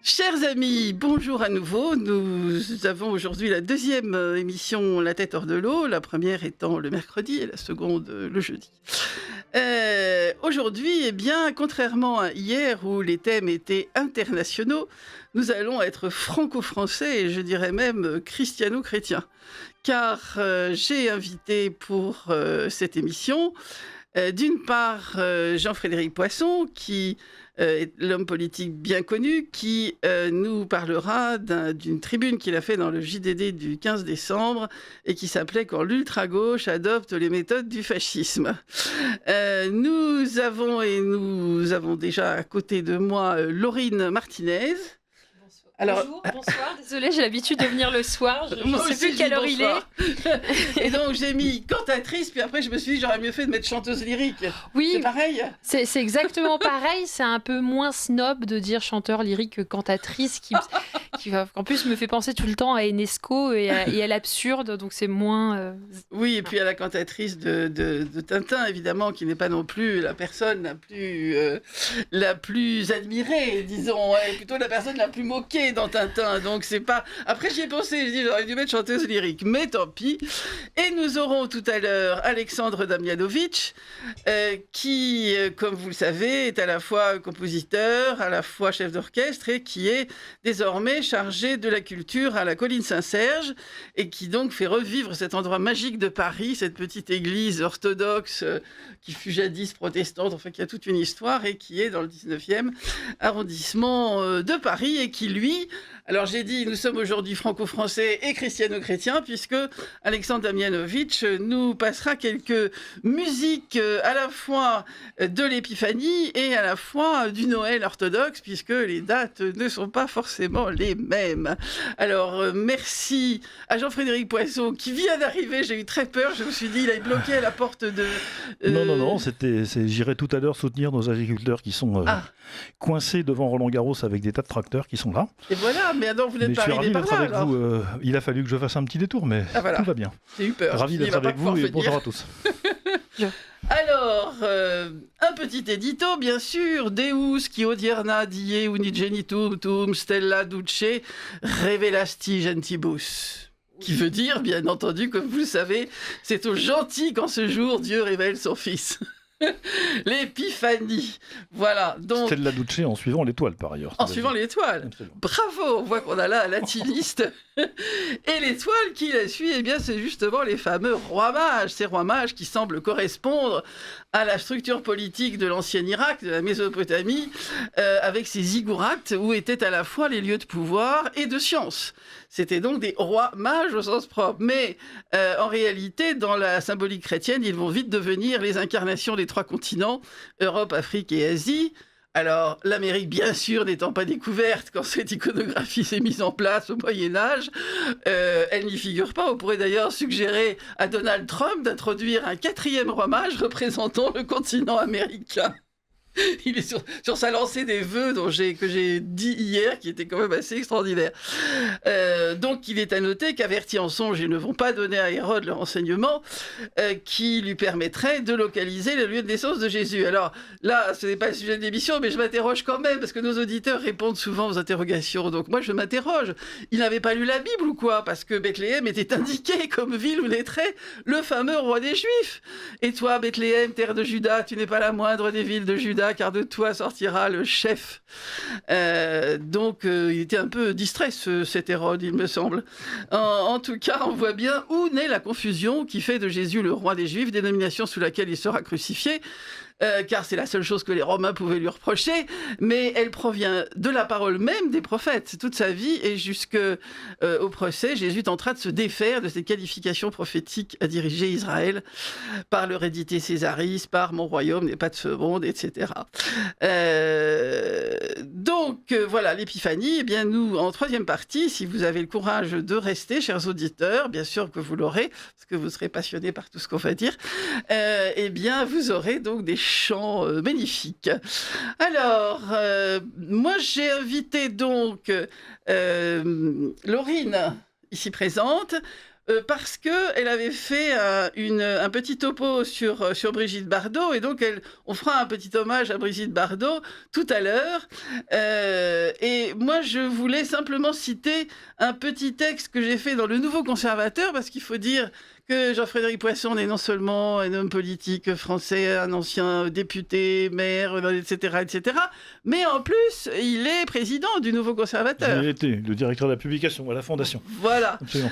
Chers amis, bonjour à nouveau. Nous avons aujourd'hui la deuxième émission La tête hors de l'eau, la première étant le mercredi et la seconde le jeudi. Aujourd'hui, eh bien, contrairement à hier où les thèmes étaient internationaux, nous allons être franco-français et je dirais même christiano-chrétiens. Car j'ai invité pour cette émission, d'une part, Jean-Frédéric Poisson, qui est l'homme politique bien connu, qui nous parlera d'une tribune qu'il a fait dans le JDD du 15 décembre et qui s'appelait « Quand l'ultra-gauche adopte les méthodes du fascisme ». Nous avons déjà à côté de moi Laurine Martinez. Alors, bonsoir, désolée, j'ai l'habitude de venir le soir, je ne sais plus quelle heure il est. Et donc j'ai mis cantatrice, puis après je me suis dit j'aurais mieux fait de mettre chanteuse lyrique. Oui, c'est pareil. C'est exactement pareil, c'est un peu moins snob de dire chanteur lyrique que cantatrice, qui en plus me fait penser tout le temps à Enesco et à l'absurde, donc c'est moins... Oui, et puis à la cantatrice de Tintin, évidemment, qui n'est pas non plus la personne la plus admirée, disons, plutôt la personne la plus moquée dans Tintin, donc c'est pas... Après j'y ai pensé, j'ai dit j'aurais dû mettre chanteuse lyrique, mais tant pis. Et nous aurons tout à l'heure Alexandre Damjanovic, qui, comme vous le savez, est à la fois compositeur, à la fois chef d'orchestre, et qui est désormais chargé de la culture à la Colline Saint-Serge, et qui donc fait revivre cet endroit magique de Paris, cette petite église orthodoxe qui fut jadis protestante, enfin qui a toute une histoire, et qui est dans le 19e arrondissement de Paris, et qui, lui, alors j'ai dit, nous sommes aujourd'hui franco-français et christiano-chrétiens, puisque Alexandre Damjanovic nous passera quelques musiques à la fois de l'Épiphanie et à la fois du Noël orthodoxe, puisque les dates ne sont pas forcément les mêmes. Alors merci à Jean-Frédéric Poisson qui vient d'arriver, j'ai eu très peur, je me suis dit il a bloqué à la porte de... Non, j'irai tout à l'heure soutenir nos agriculteurs qui sont coincés devant Roland-Garros avec des tas de tracteurs qui sont là. Et voilà, mais alors vous n'êtes pas arrivé par là, avec vous. Il a fallu que je fasse un petit détour, mais voilà. Tout va bien. J'ai eu peur. Ravi d'être avec vous et bonjour à tous. Alors, un petit édito, bien sûr. Deus qui odierna die unigenitum tum stella duce revelasti gentibus. Qui veut dire, bien entendu, comme vous le savez, c'est au gentil qu'en ce jour Dieu révèle son Fils. L'épiphanie. Voilà. Donc, Stella Duce en suivant l'étoile, par ailleurs. En suivant l'étoile. Absolument. Bravo, on voit qu'on a là un latiniste. Et l'étoile qui la suit, eh bien, c'est justement les fameux rois mages. Ces rois mages qui semblent correspondre à la structure politique de l'ancien Irak, de la Mésopotamie, avec ces ziggourats où étaient à la fois les lieux de pouvoir et de science. C'était donc des rois mages au sens propre. Mais en réalité, dans la symbolique chrétienne, ils vont vite devenir les incarnations des trois continents, Europe, Afrique et Asie. Alors, l'Amérique, bien sûr, n'étant pas découverte quand cette iconographie s'est mise en place au Moyen-Âge, elle n'y figure pas. On pourrait d'ailleurs suggérer à Donald Trump d'introduire un quatrième roi mage représentant le continent américain. Il est sur sa lancée des vœux que j'ai dit hier, qui était quand même assez extraordinaire. Donc il est à noter qu'avertis en songe, ils ne vont pas donner à Hérode le renseignement qui lui permettrait de localiser le lieu de naissance de Jésus. Alors là, ce n'est pas le sujet de l'émission, mais je m'interroge quand même, parce que nos auditeurs répondent souvent aux interrogations. Donc moi, je m'interroge. Il n'avait pas lu la Bible ou quoi? Parce que Bethléem était indiqué comme ville où naîtrait le fameux roi des Juifs. Et toi, Bethléem, terre de Juda, tu n'es pas la moindre des villes de Juda, car de toi sortira le chef. Donc, il était un peu distrait, cet Hérode, il me semble. En tout cas, on voit bien où naît la confusion qui fait de Jésus le roi des Juifs, dénomination sous laquelle il sera crucifié. Car c'est la seule chose que les Romains pouvaient lui reprocher, mais elle provient de la parole même des prophètes. Toute sa vie et jusqu'au procès, Jésus tentera de se défaire de cette qualification prophétique à diriger Israël par l'hérédité césariste, par mon royaume n'est pas de ce monde, etc. Donc voilà, l'épiphanie. Eh bien nous, en troisième partie, si vous avez le courage de rester, chers auditeurs, bien sûr que vous l'aurez, parce que vous serez passionnés par tout ce qu'on va dire, eh bien vous aurez donc des chant magnifique. Alors, moi j'ai invité donc Laurine, ici présente, parce qu'elle avait fait un petit topo sur Brigitte Bardot, et donc on fera un petit hommage à Brigitte Bardot tout à l'heure. Et moi, je voulais simplement citer un petit texte que j'ai fait dans Le Nouveau Conservateur, parce qu'il faut dire que Jean-Frédéric Poisson est non seulement un homme politique français, un ancien député, maire, etc., etc., mais en plus, il est président du Nouveau Conservateur. J'ai été le directeur de la publication à la Fondation. Voilà. Absolument.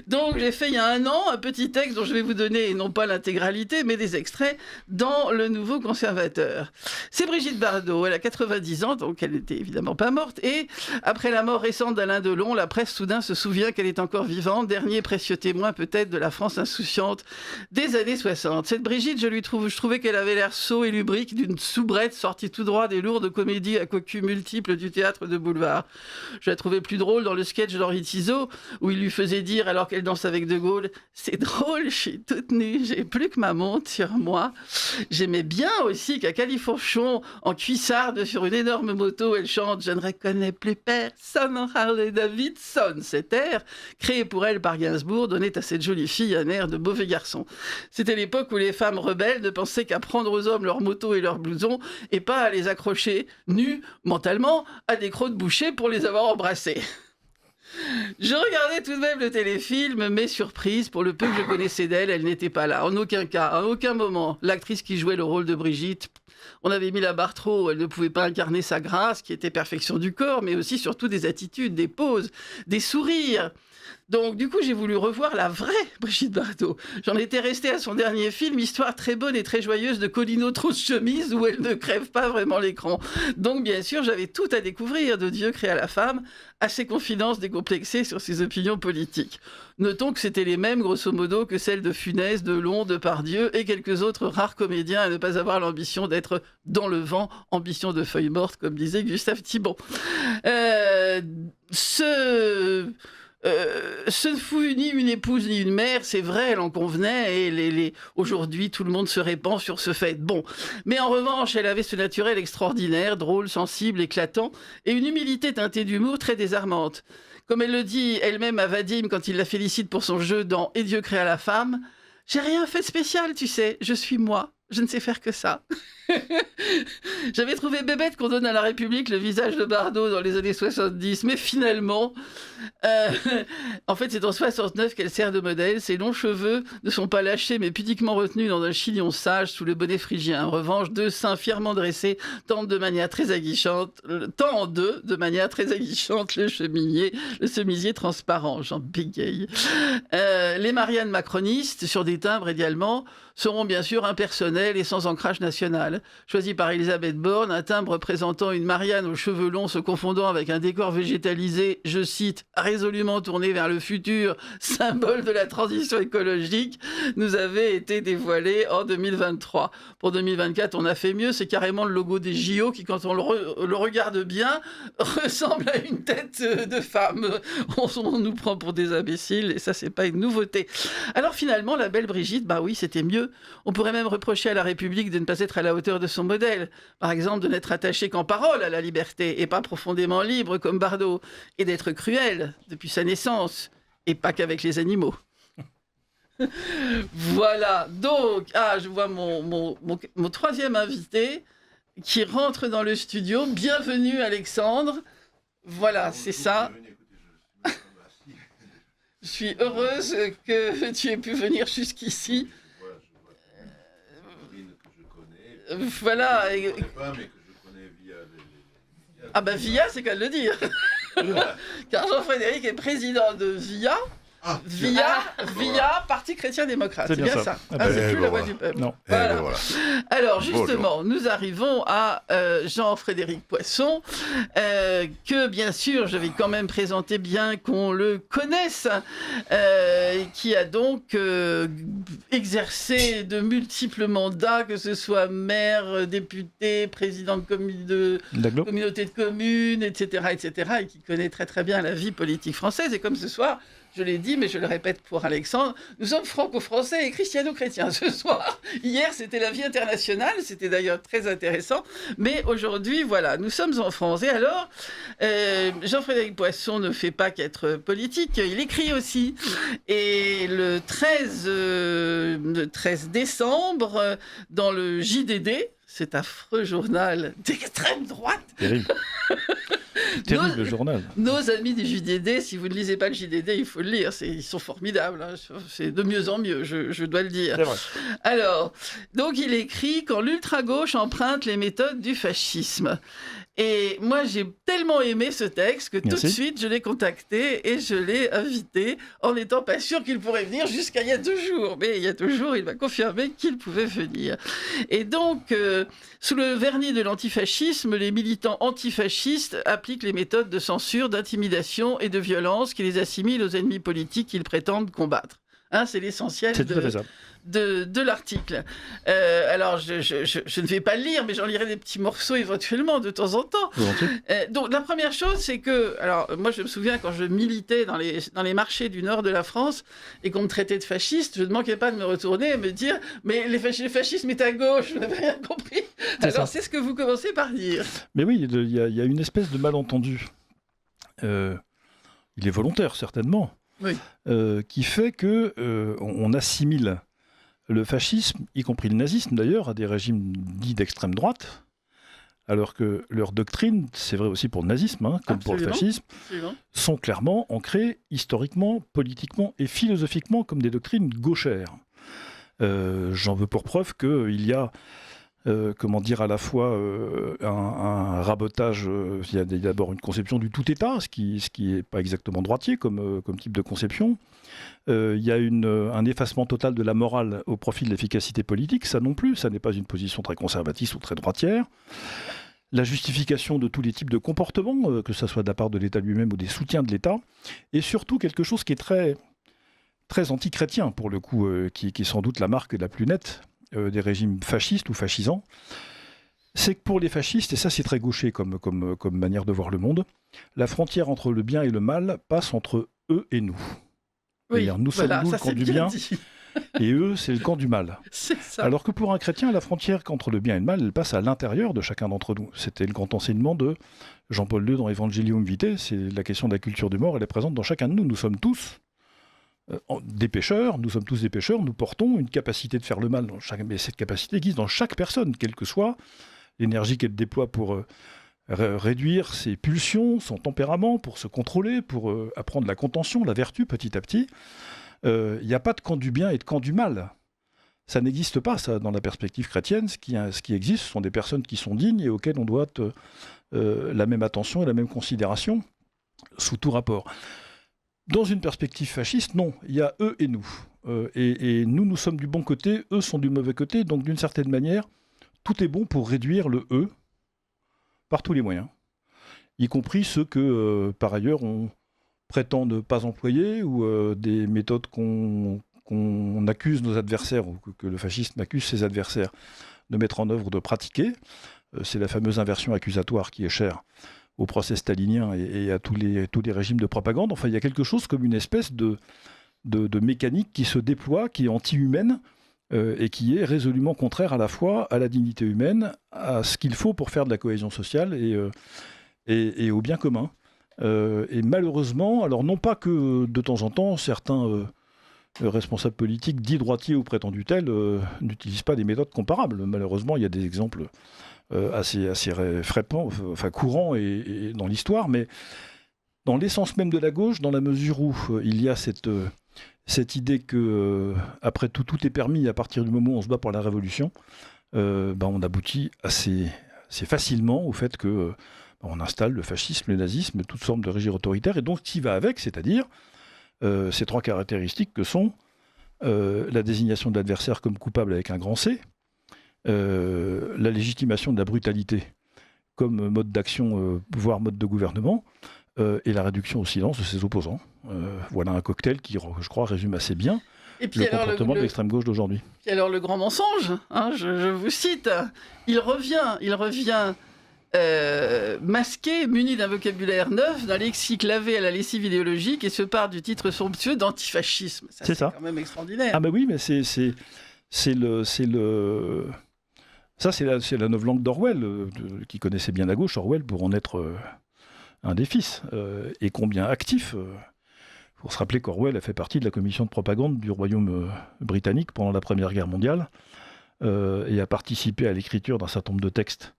Donc, j'ai fait il y a 1 an un petit texte dont je vais vous donner, non pas l'intégralité, mais des extraits dans Le Nouveau Conservateur. C'est Brigitte Bardot, elle a 90 ans, donc elle n'était évidemment pas morte, et après la mort récente d'Alain Delon, la presse soudain se souvient qu'elle est encore vivante, dernier précieux témoin peut-être de la France insouciante des années 60. Cette Brigitte, je trouvais qu'elle avait l'air sot et lubrique d'une soubrette sortie tout droit des lourdes comédies à cocu multiples du théâtre de boulevard. Je la trouvais plus drôle dans le sketch d'Henri Tizot, où il lui faisait dire, alors qu'elle danse avec De Gaulle, « C'est drôle, je suis toute nue, j'ai plus que ma montre sur moi. » J'aimais bien aussi qu'à Califourchon, en cuissarde sur une énorme moto, elle chante « Je ne reconnais plus personne en Harley Davidson ». Cet air, créé pour elle par Gainsbourg, donnait à cette jolie fille un air de mauvais garçon. C'était l'époque où les femmes rebelles ne pensaient qu'à prendre aux hommes leurs motos et leurs blousons et pas à les accrocher, nus, mentalement, à des crocs de boucher pour les avoir embrassés. Je regardais tout de même le téléfilm, mais surprise, pour le peu que je connaissais d'elle, elle n'était pas là. En aucun cas, à aucun moment, l'actrice qui jouait le rôle de Brigitte, on avait mis la barre trop, elle ne pouvait pas incarner sa grâce, qui était perfection du corps, mais aussi surtout des attitudes, des poses, des sourires. Donc, du coup, j'ai voulu revoir la vraie Brigitte Bardot. J'en étais restée à son dernier film, histoire très bonne et très joyeuse de Colino Trousse-Chemise, où elle ne crève pas vraiment l'écran. Donc, bien sûr, j'avais tout à découvrir de Dieu créé à la femme, à ses confidences décomplexées sur ses opinions politiques. Notons que c'était les mêmes, grosso modo, que celles de Funès, Delon, Depardieu et quelques autres rares comédiens à ne pas avoir l'ambition d'être dans le vent, ambition de feuille morte, comme disait Gustave Thibon. Ce ne fut ni une épouse ni une mère, c'est vrai, elle en convenait, et aujourd'hui tout le monde se répand sur ce fait. Bon, mais en revanche, elle avait ce naturel extraordinaire, drôle, sensible, éclatant, et une humilité teintée d'humour très désarmante. Comme elle le dit elle-même à Vadim quand il la félicite pour son jeu dans « Et Dieu créa la femme », « J'ai rien fait de spécial, tu sais, je suis moi. Je ne sais faire que ça. » J'avais trouvé bébête qu'on donne à la République le visage de Bardot dans les années 70, mais finalement, en fait, c'est en 69 qu'elle sert de modèle. Ses longs cheveux ne sont pas lâchés, mais pudiquement retenus dans un chignon sage sous le bonnet phrygien. En revanche, 2 seins fièrement dressés tendent de manière très aguichante le chemisier transparent, Jean Bégueil. Les Marianne macronistes, sur des timbres idéalement, seront bien sûr impersonnels et sans ancrage national. Choisi par Elisabeth Borne, un timbre présentant une Marianne aux cheveux longs se confondant avec un décor végétalisé, je cite, résolument tourné vers le futur, symbole de la transition écologique, nous avait été dévoilé en 2023. Pour 2024, on a fait mieux, c'est carrément le logo des JO qui, quand on le regarde bien, ressemble à une tête de femme. On nous prend pour des imbéciles et ça, c'est pas une nouveauté. Alors finalement, la belle Brigitte, bah oui, c'était mieux. On pourrait même reprocher à la République de ne pas être à la hauteur de son modèle. Par exemple, de n'être attachée qu'en parole à la liberté et pas profondément libre comme Bardot. Et d'être cruelle depuis sa naissance et pas qu'avec les animaux. Voilà. Donc, je vois mon 3e invité qui rentre dans le studio. Bienvenue, Alexandre. Voilà, c'est ça. Je suis heureuse que tu aies pu venir jusqu'ici. Voilà. Ah bah VIA, c'est qu'à le dire. Car Jean-Frédéric est président de VIA. VIA, Parti chrétien-démocrate. C'est bien ça. C'est plus la voix du peuple. Non. Voilà. Alors justement, nous arrivons à Jean-Frédéric Poisson, que bien sûr, je vais quand même présenter bien qu'on le connaisse, qui a donc exercé de multiples mandats, que ce soit maire, député, président de communauté de communes, etc., et qui connaît très très bien la vie politique française. Et comme ce soir, je l'ai dit, mais je le répète pour Alexandre, nous sommes franco-français et christiano-chrétiens ce soir. Hier, c'était la vie internationale, c'était d'ailleurs très intéressant, mais aujourd'hui, voilà, nous sommes en France. Et alors, Jean-Frédéric Poisson ne fait pas qu'être politique, il écrit aussi. Et le 13 décembre, dans le JDD, cet affreux journal d'extrême droite. Terrible. Terrible journal. Nos amis du JDD, si vous ne lisez pas le JDD, il faut le lire. Ils sont formidables. Hein. C'est de mieux en mieux, je dois le dire. C'est vrai. Alors, donc il écrit « Quand l'ultra-gauche emprunte les méthodes du fascisme ». Et moi, j'ai tellement aimé ce texte que tout de suite, je l'ai contacté et je l'ai invité en n'étant pas sûr qu'il pourrait venir jusqu'à il y a 2 jours. Mais il y a 2 jours, il m'a confirmé qu'il pouvait venir. Et donc, sous le vernis de l'antifascisme, les militants antifascistes appliquent les méthodes de censure, d'intimidation et de violence qui les assimilent aux ennemis politiques qu'ils prétendent combattre. Hein, c'est l'essentiel de l'article. Alors, je ne vais pas le lire, mais j'en lirai des petits morceaux éventuellement de temps en temps. Donc, la première chose, c'est que... Alors, moi, je me souviens, quand je militais dans les marchés du nord de la France et qu'on me traitait de fasciste, je ne manquais pas de me retourner et me dire « Mais le fascisme est à gauche, vous n'avez rien compris !» Alors, c'est ce que vous commencez par dire. Mais oui, il y a une espèce de malentendu. Il est volontaire, certainement. Oui. Qui fait qu'on assimile le fascisme, y compris le nazisme d'ailleurs, à des régimes dits d'extrême droite, alors que leur doctrine, c'est vrai aussi pour le nazisme, hein, comme pour le fascisme, sont clairement ancrées historiquement, politiquement et philosophiquement comme des doctrines gauchères. J'en veux pour preuve qu'il y a à la fois un rabotage, il y a d'abord une conception du tout-État, ce qui n'est pas exactement droitier comme type de conception. Il y a un effacement total de la morale au profit de l'efficacité politique, ça non plus, ça n'est pas une position très conservatiste ou très droitière. La justification de tous les types de comportements, que ce soit de la part de l'État lui-même ou des soutiens de l'État, et surtout quelque chose qui est très, très anti-chrétien, pour le coup, qui est sans doute la marque la plus nette des régimes fascistes ou fascisants, c'est que pour les fascistes, et ça c'est très gaucher comme manière de voir le monde, la frontière entre le bien et le mal passe entre eux et nous. Oui, nous sommes le camp du bien, et eux c'est le camp du mal. C'est ça. Alors que pour un chrétien, la frontière entre le bien et le mal, elle passe à l'intérieur de chacun d'entre nous. C'était le grand enseignement de Jean-Paul II dans Evangelium Vitae, c'est la question de la culture du mort, elle est présente dans chacun de nous. Nous sommes tous des pécheurs, nous sommes tous des pécheurs, nous portons une capacité de faire le mal, mais cette capacité existe dans chaque personne, quelle que soit l'énergie qu'elle déploie pour réduire ses pulsions, son tempérament, pour se contrôler, pour apprendre la contention, la vertu petit à petit. Il n'y a pas de camp du bien et de camp du mal. Ça n'existe pas, ça, dans la perspective chrétienne. Ce qui existe, ce sont des personnes qui sont dignes et auxquelles on doit la même attention et la même considération, sous tout rapport. Dans une perspective fasciste, non, il y a eux et nous. Et nous sommes du bon côté, eux sont du mauvais côté, donc d'une certaine manière, tout est bon pour réduire le « eux » par tous les moyens, y compris ceux que, par ailleurs, on prétend ne pas employer, ou des méthodes qu'on accuse nos adversaires, ou que le fascisme accuse ses adversaires de mettre en œuvre, de pratiquer. C'est la fameuse inversion accusatoire qui est chère au procès stalinien et à tous les régimes de propagande. Enfin, il y a quelque chose comme une espèce de mécanique qui se déploie, qui est anti-humaine et qui est résolument contraire à la fois à la dignité humaine, à ce qu'il faut pour faire de la cohésion sociale et au bien commun. Et malheureusement, alors non pas que de temps en temps, certains responsables politiques dits droitiers ou prétendus tels n'utilisent pas des méthodes comparables. Malheureusement, il y a des exemples assez fréquents, enfin courants et dans l'histoire, mais dans l'essence même de la gauche, dans la mesure où il y a cette idée que après tout est permis à partir du moment où on se bat pour la révolution, on aboutit assez facilement au fait que on installe le fascisme, le nazisme, toutes sortes de régimes autoritaires, et donc ce qui va avec, c'est-à-dire ces 3 caractéristiques que sont la désignation de l'adversaire comme coupable avec un grand C, la légitimation de la brutalité comme mode d'action, voire mode de gouvernement, et la réduction au silence de ses opposants. Voilà un cocktail qui, je crois, résume assez bien le comportement de l'extrême gauche d'aujourd'hui. Et alors le grand mensonge, hein, je vous cite, il revient masqué, muni d'un vocabulaire neuf, d'un lexique lavé à la lessive idéologique et se part du titre somptueux d'antifascisme. C'est quand même extraordinaire. Ah bah oui, mais c'est la novlangue d'Orwell, qui connaissait bien la gauche, Orwell, pour en être un des fils, et combien actif. Il faut se rappeler qu'Orwell a fait partie de la commission de propagande du Royaume britannique pendant la Première Guerre mondiale, et a participé à l'écriture d'un certain nombre de textes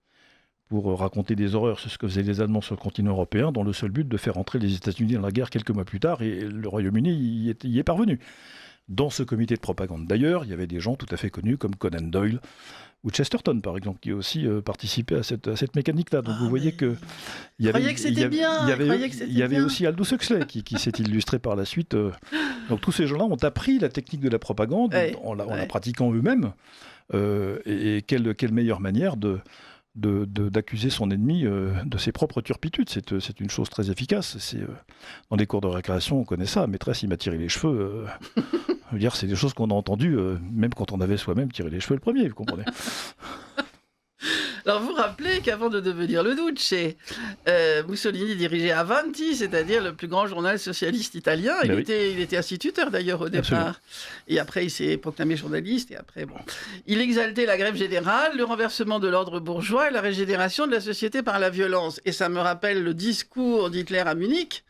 pour raconter des horreurs sur ce que faisaient les Allemands sur le continent européen, dans le seul but de faire entrer les États-Unis dans la guerre quelques mois plus tard, et le Royaume-Uni y est parvenu. Dans ce comité de propagande, d'ailleurs, il y avait des gens tout à fait connus comme Conan Doyle ou Chesterton, par exemple, qui aussi participaient à cette mécanique-là. Donc vous voyez que... Il y avait aussi Aldous Huxley qui s'est illustré par la suite. Donc tous ces gens-là ont appris la technique de la propagande en la pratiquant eux-mêmes. Et quelle meilleure manière d'accuser son ennemi de ses propres turpitudes. C'est une chose très efficace. Dans les cours de récréation, on connaît ça. Maîtresse, il m'a tiré les cheveux. Je veux dire, c'est des choses qu'on a entendues, même quand on avait soi-même tiré les cheveux le premier, vous comprenez. Alors, vous rappelez qu'avant de devenir le Duce, Mussolini dirigeait Avanti, c'est-à-dire le plus grand journal socialiste italien. Il était instituteur, d'ailleurs, au départ. Absolument. Et après, il s'est proclamé journaliste. Et après, il exaltait la grève générale, le renversement de l'ordre bourgeois et la régénération de la société par la violence. Et ça me rappelle le discours d'Hitler à Munich.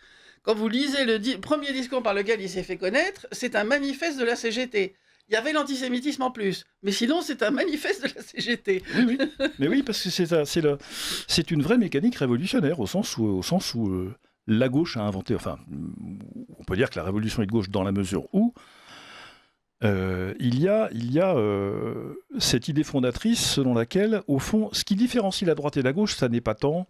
Quand vous lisez le premier discours par lequel il s'est fait connaître, c'est un manifeste de la CGT. Il y avait l'antisémitisme en plus, mais sinon c'est un manifeste de la CGT. Oui. Mais oui, parce que c'est une vraie mécanique révolutionnaire, au sens où la gauche a inventé, enfin, on peut dire que la révolution est de gauche dans la mesure où il y a cette idée fondatrice selon laquelle, au fond, ce qui différencie la droite et la gauche, ça n'est pas tant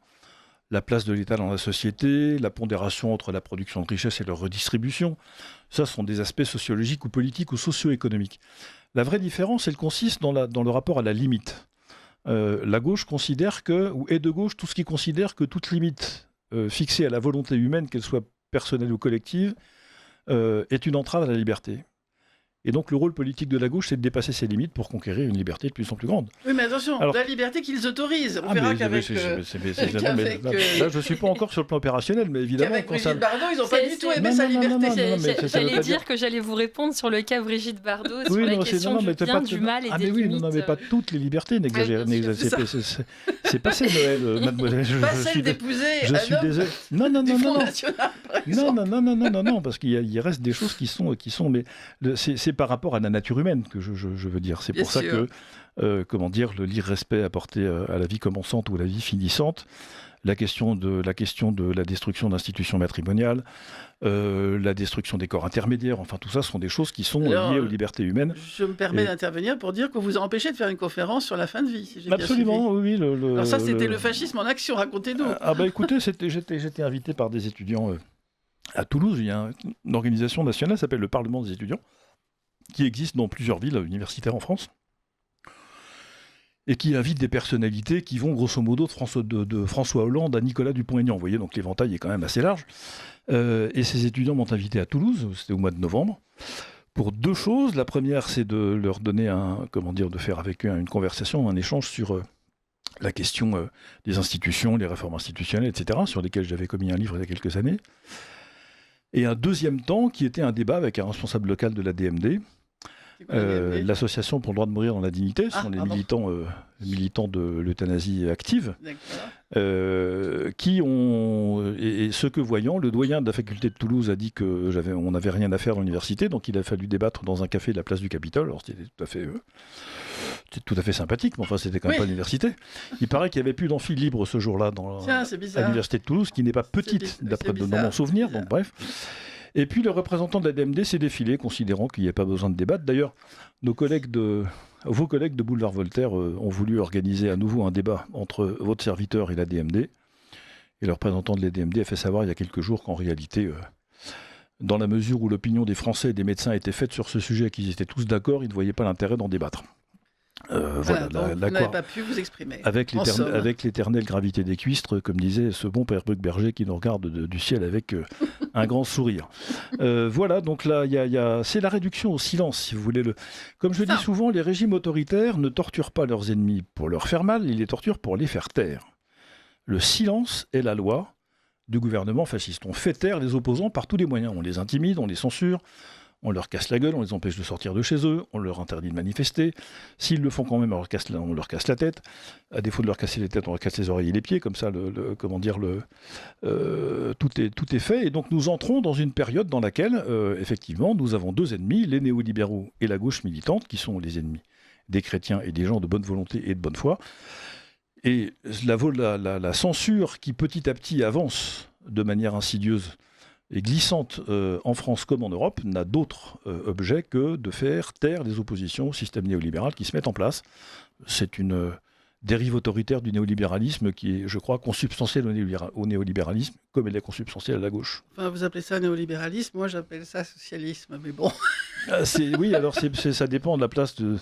la place de l'État dans la société, la pondération entre la production de richesse et leur redistribution. Ça, ce sont des aspects sociologiques ou politiques ou socio-économiques. La vraie différence, elle consiste dans le rapport à la limite. La gauche considère ou est de gauche tout ce qui considère que toute limite fixée à la volonté humaine, qu'elle soit personnelle ou collective, est une entrave à la liberté. Et donc le rôle politique de la gauche, c'est de dépasser ces limites pour conquérir une liberté de plus en plus grande. Oui, mais attention, la liberté qu'ils autorisent. On verra qu'avec... Là, je ne suis pas encore sur le plan opérationnel, mais évidemment... Qu'avec Brigitte Bardot, ils n'ont pas du tout aimé sa liberté. J'allais dire que j'allais vous répondre sur le cas Brigitte Bardot, sur la question du bien, du mal et des limites. Non, mais pas toutes les libertés, n'exagérez. C'est passé Noël, mademoiselle. Pas celle d'épouser un homme du Front National, par exemple. Non, parce qu'il reste des choses qui sont... Mais c'est par rapport à la nature humaine que je veux dire. C'est pour ça que, le l'irrespect apporté à la vie commençante ou à la vie finissante, la question de la destruction d'institutions matrimoniales, la destruction des corps intermédiaires, enfin tout ça sont des choses qui sont liées aux libertés humaines. Je me permets d'intervenir pour dire qu'on vous a empêché de faire une conférence sur la fin de vie. Si j'ai Absolument, oui. Alors ça, c'était le fascisme en action, racontez-nous. Écoutez, j'étais invité par des étudiants à Toulouse. Il y a une organisation nationale qui s'appelle le Parlement des étudiants, qui existe dans plusieurs villes universitaires en France, et qui invite des personnalités qui vont grosso modo de François Hollande à Nicolas Dupont-Aignan. Vous voyez, donc l'éventail est quand même assez large. Et ces étudiants m'ont invité à Toulouse, c'était au mois de novembre, pour deux choses. La première, c'est de leur donner de faire avec eux une conversation, un échange sur la question des institutions, les réformes institutionnelles, etc., sur lesquelles j'avais commis un livre il y a quelques années. Et un deuxième temps qui était un débat avec un responsable local de la DMD, l'association pour le droit de mourir dans la dignité, ce sont les militants de l'euthanasie active, qui ont, et ce que voyant, le doyen de la faculté de Toulouse a dit qu'on n'avait rien à faire dans l'université, donc il a fallu débattre dans un café de la place du Capitole. Alors c'était tout à fait sympathique, mais enfin c'était quand même pas l'université. Il paraît qu'il n'y avait plus d'amphi libre ce jour-là à l'université de Toulouse, qui n'est pas petite dans mon souvenir, donc bref. Et puis le représentant de la DMD s'est défilé, considérant qu'il n'y avait pas besoin de débattre. D'ailleurs, vos collègues de Boulevard Voltaire ont voulu organiser à nouveau un débat entre votre serviteur et la DMD. Et le représentant de la DMD a fait savoir il y a quelques jours qu'en réalité, dans la mesure où l'opinion des Français et des médecins était faite sur ce sujet, qu'ils étaient tous d'accord, ils ne voyaient pas l'intérêt d'en débattre. Voilà, vous n'avez pas pu vous exprimer. Avec l'éternelle gravité des cuistres, comme disait ce bon père Bruckberger qui nous regarde du ciel avec un grand sourire. Voilà, donc là, c'est la réduction au silence, si vous voulez. Comme je dis souvent, les régimes autoritaires ne torturent pas leurs ennemis pour leur faire mal, ils les torturent pour les faire taire. Le silence est la loi du gouvernement fasciste. On fait taire les opposants par tous les moyens. On les intimide, on les censure, on leur casse la gueule, on les empêche de sortir de chez eux, on leur interdit de manifester. S'ils le font quand même, on leur casse la tête. À défaut de leur casser les têtes, on leur casse les oreilles et les pieds. Comme ça, tout est fait. Et donc nous entrons dans une période dans laquelle, effectivement, nous avons deux ennemis, les néolibéraux et la gauche militante, qui sont les ennemis des chrétiens et des gens de bonne volonté et de bonne foi. Et la censure qui petit à petit avance de manière insidieuse et glissante en France comme en Europe n'a d'autre objet que de faire taire les oppositions au système néolibéral qui se met en place. C'est une dérive autoritaire du néolibéralisme qui est, je crois, consubstantielle au néolibéralisme comme elle est consubstantielle à la gauche. Enfin, vous appelez ça néolibéralisme, moi j'appelle ça socialisme, mais bon. Oui, alors ça dépend de la place de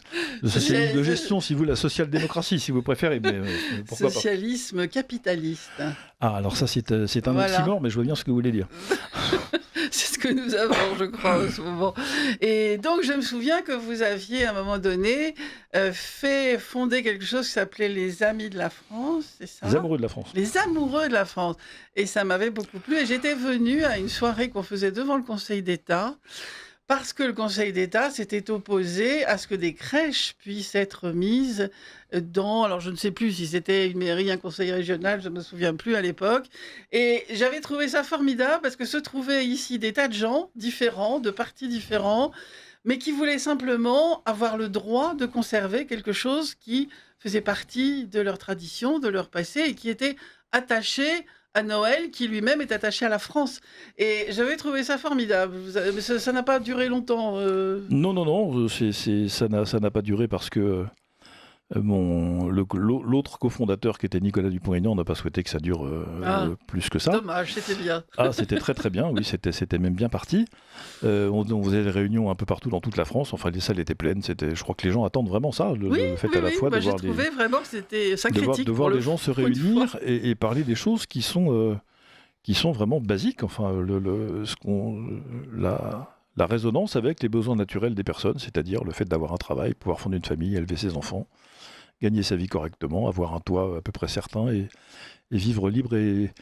socialisme de gestion, si vous, la social-démocratie, si vous préférez. Mais pourquoi socialisme capitaliste. Ah, alors ça, c'est un oxymore, mais je vois bien ce que vous voulez dire. C'est ce que nous avons, je crois, en ce moment. Et donc, je me souviens que vous aviez, à un moment donné, fait fonder quelque chose qui s'appelait les Amis de la France, c'est ça ? Les Amoureux de la France. Les Amoureux de la France. Et ça m'avait beaucoup plu. Et j'étais venue à une soirée qu'on faisait devant le Conseil d'État, parce que le Conseil d'État s'était opposé à ce que des crèches puissent être mises dans... Alors, je ne sais plus si c'était une mairie, un conseil régional, je ne me souviens plus à l'époque. Et j'avais trouvé ça formidable parce que se trouvaient ici des tas de gens différents, de partis différents, mais qui voulaient simplement avoir le droit de conserver quelque chose qui faisait partie de leur tradition, de leur passé, et qui était attaché à Noël, qui lui-même est attaché à la France. Et j'avais trouvé ça formidable. Mais ça n'a pas duré longtemps. Non, ça n'a pas duré parce que l'autre cofondateur qui était Nicolas Dupont-Aignan n'a pas souhaité que ça dure plus que ça. Dommage, c'était bien. Ah, c'était très très bien, oui, c'était même bien parti. On faisait des réunions un peu partout dans toute la France, enfin les salles étaient pleines, je crois que les gens attendent vraiment ça, le fait à la fois de voir j'ai trouvé vraiment que c'était syncrétique. De voir les gens se réunir et parler des choses qui sont vraiment basiques, enfin la résonance avec les besoins naturels des personnes, c'est-à-dire le fait d'avoir un travail, pouvoir fonder une famille, élever ses enfants, gagner sa vie correctement, avoir un toit à peu près certain et vivre libre et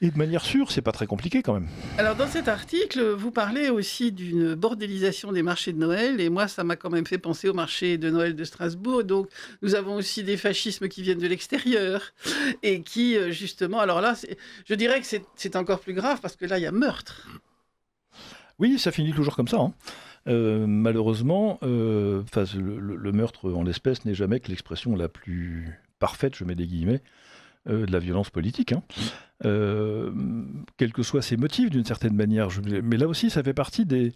de manière sûre, c'est pas très compliqué quand même. Alors dans cet article, vous parlez aussi d'une bordélisation des marchés de Noël, et moi ça m'a quand même fait penser au marché de Noël de Strasbourg. Donc nous avons aussi des fascismes qui viennent de l'extérieur et qui justement, alors là, je dirais que c'est encore plus grave parce que là il y a meurtre. Oui, ça finit toujours comme ça. Hein. Malheureusement, le meurtre en l'espèce n'est jamais que l'expression la plus parfaite, je mets des guillemets, de la violence politique. Hein. Quels que soient ses motifs, d'une certaine manière. Mais là aussi, ça fait partie d'une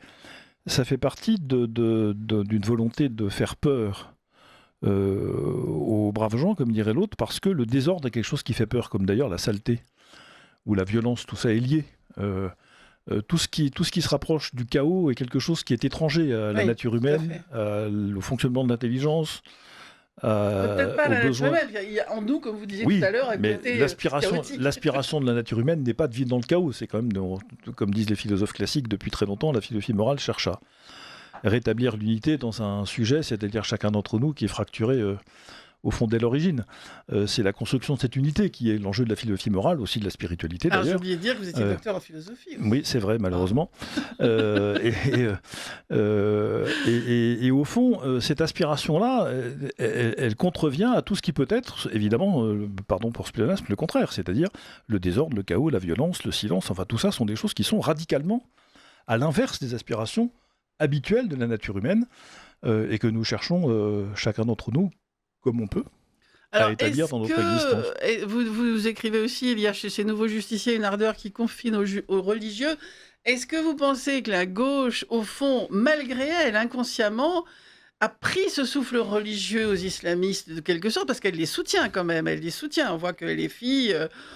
volonté de faire peur aux braves gens, comme dirait l'autre, parce que le désordre est quelque chose qui fait peur, comme d'ailleurs la saleté ou la violence, tout ça est lié. Tout ce qui se rapproche du chaos est quelque chose qui est étranger à la nature humaine, au fonctionnement de l'intelligence, peut-être pas la nature humaine. Il y a en nous, comme vous disiez tout à l'heure, un côté l'aspiration de la nature humaine n'est pas de vivre dans le chaos. C'est quand même, comme disent les philosophes classiques, depuis très longtemps, la philosophie morale cherche à rétablir l'unité dans un sujet, c'est-à-dire chacun d'entre nous qui est fracturé au fond dès l'origine. C'est la construction de cette unité qui est l'enjeu de la philosophie morale, aussi de la spiritualité d'ailleurs. J'ai oublié de dire que vous étiez docteur en philosophie. Oui, c'est vrai, malheureusement. Et au fond, cette aspiration-là, elle contrevient à tout ce qui peut être, évidemment, pardon pour ce pléonasme, le contraire, c'est-à-dire le désordre, le chaos, la violence, le silence, enfin tout ça sont des choses qui sont radicalement à l'inverse des aspirations habituelles de la nature humaine et que nous cherchons, chacun d'entre nous, comme on peut, à établir dans notre existence. Vous écrivez aussi, il y a chez ces nouveaux justiciers une ardeur qui confine aux religieux. Est-ce que vous pensez que la gauche, au fond, malgré elle, inconsciemment, a pris ce souffle religieux aux islamistes de quelque sorte, parce qu'elle les soutient quand même, elle les soutient. On voit que les filles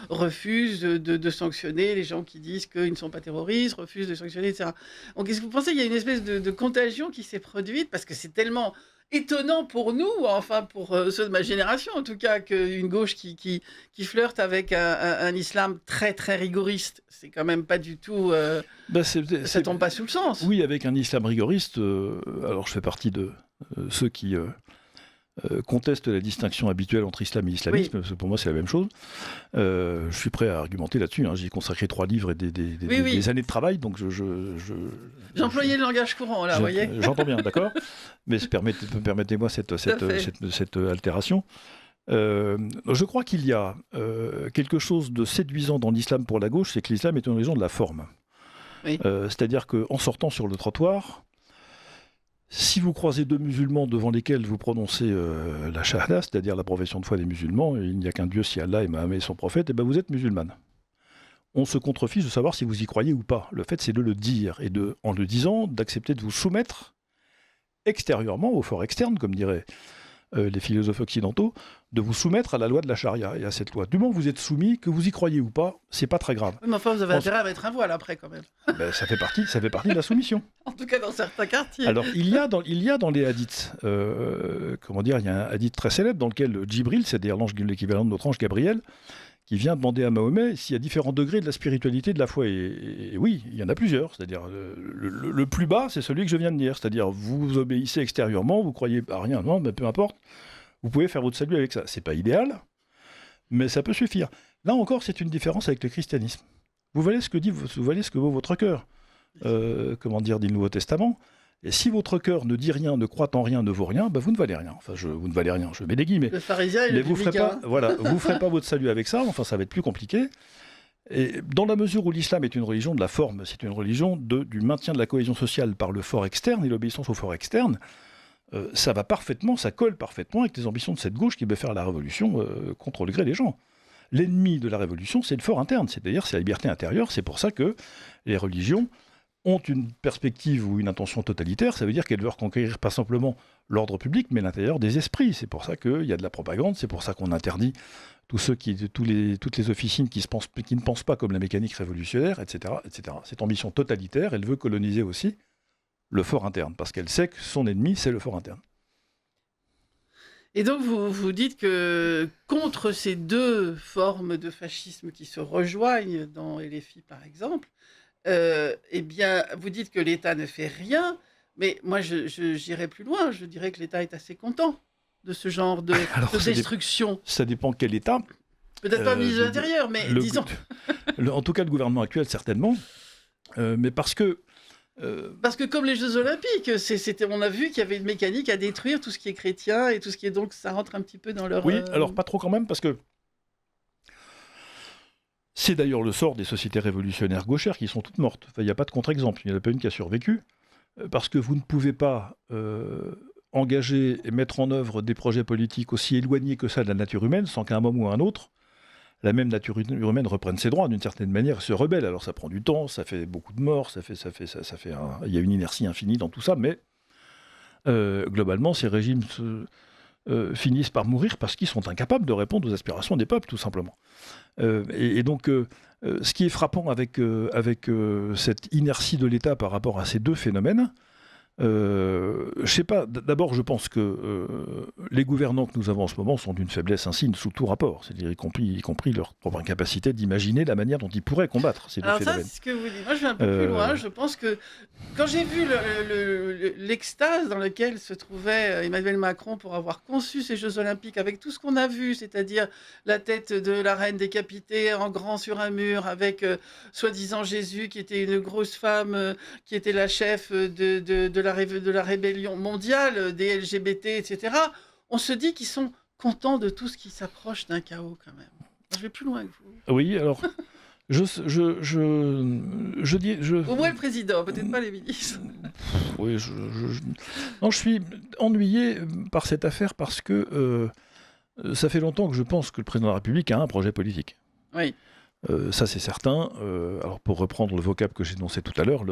refusent de sanctionner les gens qui disent qu'ils ne sont pas terroristes, refusent de sanctionner, etc. Donc est-ce que vous pensez qu'il y a une espèce de contagion qui s'est produite, parce que c'est tellement étonnant pour nous, enfin pour ceux de ma génération en tout cas, qu'une gauche qui flirte avec un islam très très rigoriste, c'est quand même pas du tout... ça tombe pas sous le sens. Oui, avec un islam rigoriste, alors je fais partie de ceux qui conteste la distinction habituelle entre islam et islamisme, parce que pour moi c'est la même chose. Je suis prêt à argumenter là-dessus. J'y ai consacré 3 livres et des années de travail, donc J'employais le langage courant, là, vous voyez. J'entends bien, d'accord. Mais permettez-moi cette altération. Je crois qu'il y a quelque chose de séduisant dans l'islam pour la gauche, c'est que l'islam est une religion de la forme. Oui. C'est-à-dire qu'en sortant sur le trottoir, si vous croisez 2 musulmans devant lesquels vous prononcez la shahada, c'est-à-dire la profession de foi des musulmans, et il n'y a qu'un Dieu si Allah et Mahomet est son prophète, et ben vous êtes musulmane. On se contrefiche de savoir si vous y croyez ou pas. Le fait, c'est de le dire, et en le disant, d'accepter de vous soumettre extérieurement, au fort externe, comme diraient les philosophes occidentaux, de vous soumettre à la loi de la charia et à cette loi. Du moment que vous êtes soumis, que vous y croyez ou pas, c'est pas très grave. Oui, mais enfin, vous avez intérêt à mettre un voile après, quand même. Ben, ça fait partie de la soumission. En tout cas, dans certains quartiers. Alors, il y a dans les hadiths, il y a un hadith très célèbre dans lequel Djibril, c'est-à-dire l'équivalent de notre ange Gabriel, qui vient demander à Mahomet s'il y a différents degrés de la spiritualité de la foi. Et oui, il y en a plusieurs. C'est-à-dire, le plus bas, c'est celui que je viens de dire. C'est-à-dire, vous obéissez extérieurement, vous croyez à rien, non, mais peu importe. Vous pouvez faire votre salut avec ça. C'est pas idéal, mais ça peut suffire. Là encore, c'est une différence avec le christianisme. Vous valez ce que vaut votre cœur. Dit le Nouveau Testament. Et si votre cœur ne dit rien, ne croit en rien, ne vaut rien, ben vous ne valez rien. Enfin, vous ne valez rien, je mets des guillemets. Le pharisien et le publicain. Vous ferez pas votre salut avec ça, enfin ça va être plus compliqué. Et dans la mesure où l'islam est une religion de la forme, c'est une religion du maintien de la cohésion sociale par le fort externe et l'obéissance au fort externe, ça colle parfaitement avec les ambitions de cette gauche qui veut faire la révolution contre le gré des gens. L'ennemi de la révolution, c'est le fort interne, c'est-à-dire c'est la liberté intérieure. C'est pour ça que les religions ont une perspective ou une intention totalitaire. Ça veut dire qu'elles veulent conquérir pas simplement l'ordre public, mais l'intérieur des esprits. C'est pour ça qu'il y a de la propagande, c'est pour ça qu'on interdit toutes les officines qui ne pensent pas comme la mécanique révolutionnaire, etc., etc. Cette ambition totalitaire, elle veut coloniser aussi le fort interne, parce qu'elle sait que son ennemi, c'est le fort interne. Et donc, vous dites que contre ces 2 formes de fascisme qui se rejoignent dans LFI, par exemple, eh bien, vous dites que l'État ne fait rien, mais moi, j'irais plus loin. Je dirais que l'État est assez content de ce genre de destruction. Ça dépend quel État. Peut-être pas le ministre de l'Intérieur, mais disons... En tout cas, le gouvernement actuel, certainement. Mais parce que comme les Jeux Olympiques, on a vu qu'il y avait une mécanique à détruire tout ce qui est chrétien et tout ce qui est donc... Ça rentre un petit peu dans leur... Oui, alors pas trop quand même, parce que c'est d'ailleurs le sort des sociétés révolutionnaires gauchères qui sont toutes mortes. Enfin, il n'y a pas de contre-exemple, il n'y en a pas une qui a survécu, parce que vous ne pouvez pas engager et mettre en œuvre des projets politiques aussi éloignés que ça de la nature humaine, sans qu'à un moment ou à un autre, la même nature humaine reprenne ses droits d'une certaine manière, se rebelle. Alors ça prend du temps, ça fait beaucoup de morts, il y a une inertie infinie dans tout ça, mais globalement, ces régimes finissent par mourir parce qu'ils sont incapables de répondre aux aspirations des peuples, tout simplement. Et donc, ce qui est frappant avec cette inertie de l'État par rapport à ces 2 phénomènes, je sais pas, d'abord je pense que les gouvernants que nous avons en ce moment sont d'une faiblesse insigne sous tout rapport, c'est-à-dire y compris leur propre incapacité d'imaginer la manière dont ils pourraient combattre ces 2 phénomènes. Alors ça, c'est ce que vous dites. Moi je vais un peu plus loin, je pense que quand j'ai vu l'extase dans laquelle se trouvait Emmanuel Macron pour avoir conçu ces Jeux Olympiques, avec tout ce qu'on a vu, c'est-à-dire la tête de la reine décapitée en grand sur un mur, avec soi-disant Jésus qui était une grosse femme, qui était la chef de la rébellion mondiale, des LGBT, etc., on se dit qu'ils sont contents de tout ce qui s'approche d'un chaos, quand même. Je vais plus loin que vous. Oui, alors, je dis... Au moins le président, peut-être pas les ministres. Oui, non, je suis ennuyé par cette affaire parce que ça fait longtemps que je pense que le président de la République a un projet politique. Oui. Ça, c'est certain. Alors, pour reprendre le vocable que j'ai énoncé tout à l'heure,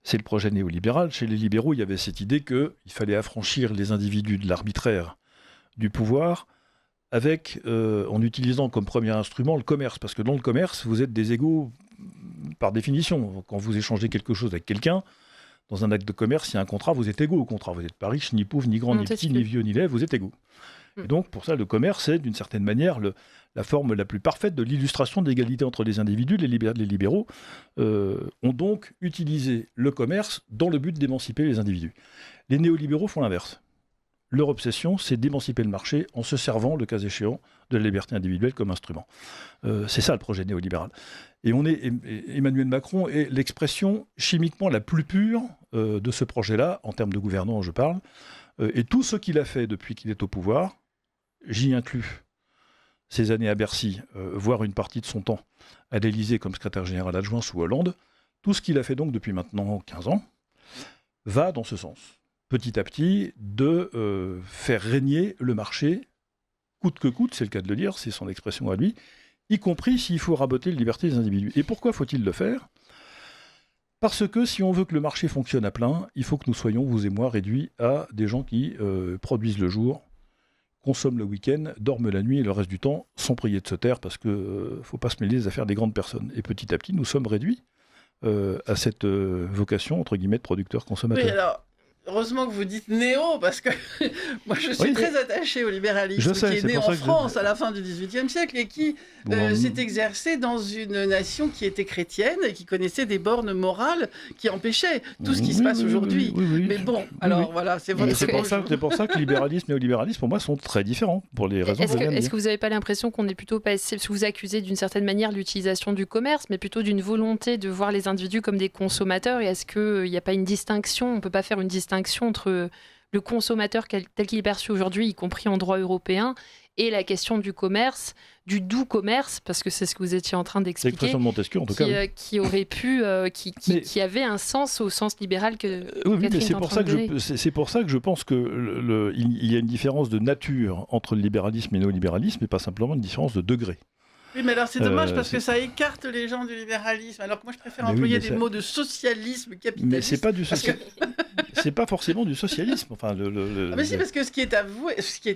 c'est le projet néolibéral. Chez les libéraux, il y avait cette idée qu'il fallait affranchir les individus de l'arbitraire du pouvoir en utilisant comme premier instrument le commerce. Parce que dans le commerce, vous êtes des égaux par définition. Quand vous échangez quelque chose avec quelqu'un, dans un acte de commerce, il y a un contrat, vous êtes égaux au contrat. Vous n'êtes pas riche, ni pauvre, ni grand, ni petit, ni vieux, ni laid, vous êtes égaux. Et donc, pour ça, le commerce, c'est d'une certaine manière la forme la plus parfaite de l'illustration de l'égalité entre les individus. Les libéraux ont donc utilisé le commerce dans le but d'émanciper les individus. Les néolibéraux font l'inverse. Leur obsession, c'est d'émanciper le marché en se servant, le cas échéant, de la liberté individuelle comme instrument. C'est ça le projet néolibéral. Et Emmanuel Macron est l'expression chimiquement la plus pure de ce projet-là, en termes de gouvernance, je parle. Et tout ce qu'il a fait depuis qu'il est au pouvoir, j'y inclus ses années à Bercy, voire une partie de son temps à l'Élysée comme secrétaire général adjoint sous Hollande, tout ce qu'il a fait donc depuis maintenant 15 ans, va dans ce sens, petit à petit, de faire régner le marché, coûte que coûte, c'est le cas de le dire, c'est son expression à lui, y compris s'il faut raboter la liberté des individus. Et pourquoi faut-il le faire ? Parce que si on veut que le marché fonctionne à plein, il faut que nous soyons, vous et moi, réduits à des gens qui produisent le jour, consomment le week-end, dorment la nuit et le reste du temps sont priés de se taire parce qu'il ne faut pas se mêler des affaires des grandes personnes. Et petit à petit, nous sommes réduits à cette vocation, entre guillemets, de producteur-consommateur. Oui, alors, heureusement que vous dites néo, parce que moi je suis très attaché au libéralisme qui est né en France à la fin du XVIIIe siècle et qui s'est exercé dans une nation qui était chrétienne et qui connaissait des bornes morales qui empêchaient tout ce qui se passe aujourd'hui. Mais bon, alors voilà, c'est votre... C'est pour ça que libéralisme et néolibéralisme, pour moi, sont très différents, pour les raisons que je viens de dire. Est-ce que vous n'avez pas l'impression qu'on est plutôt passé, parce que vous accusez d'une certaine manière l'utilisation du commerce, mais plutôt d'une volonté de voir les individus comme des consommateurs, et est-ce qu'il n'y a pas une distinction, on ne peut pas faire une distinction entre le consommateur tel qu'il est perçu aujourd'hui, y compris en droit européen, et la question du commerce, du doux commerce, parce que c'est ce que vous étiez en train d'expliquer, l'expression de Montesquieu, en tout cas, qui aurait pu, qui avait un sens au sens libéral que oui, Catherine mais c'est pour ça que je pense que il y a une différence de nature entre le libéralisme et le néolibéralisme, et pas simplement une différence de degré. Oui, mais alors c'est dommage parce que ça écarte les gens du libéralisme, alors que moi je préfère employer des mots de socialisme capitaliste. Mais c'est pas du socialisme. C'est pas forcément du socialisme. Enfin, mais si, parce que ce qui est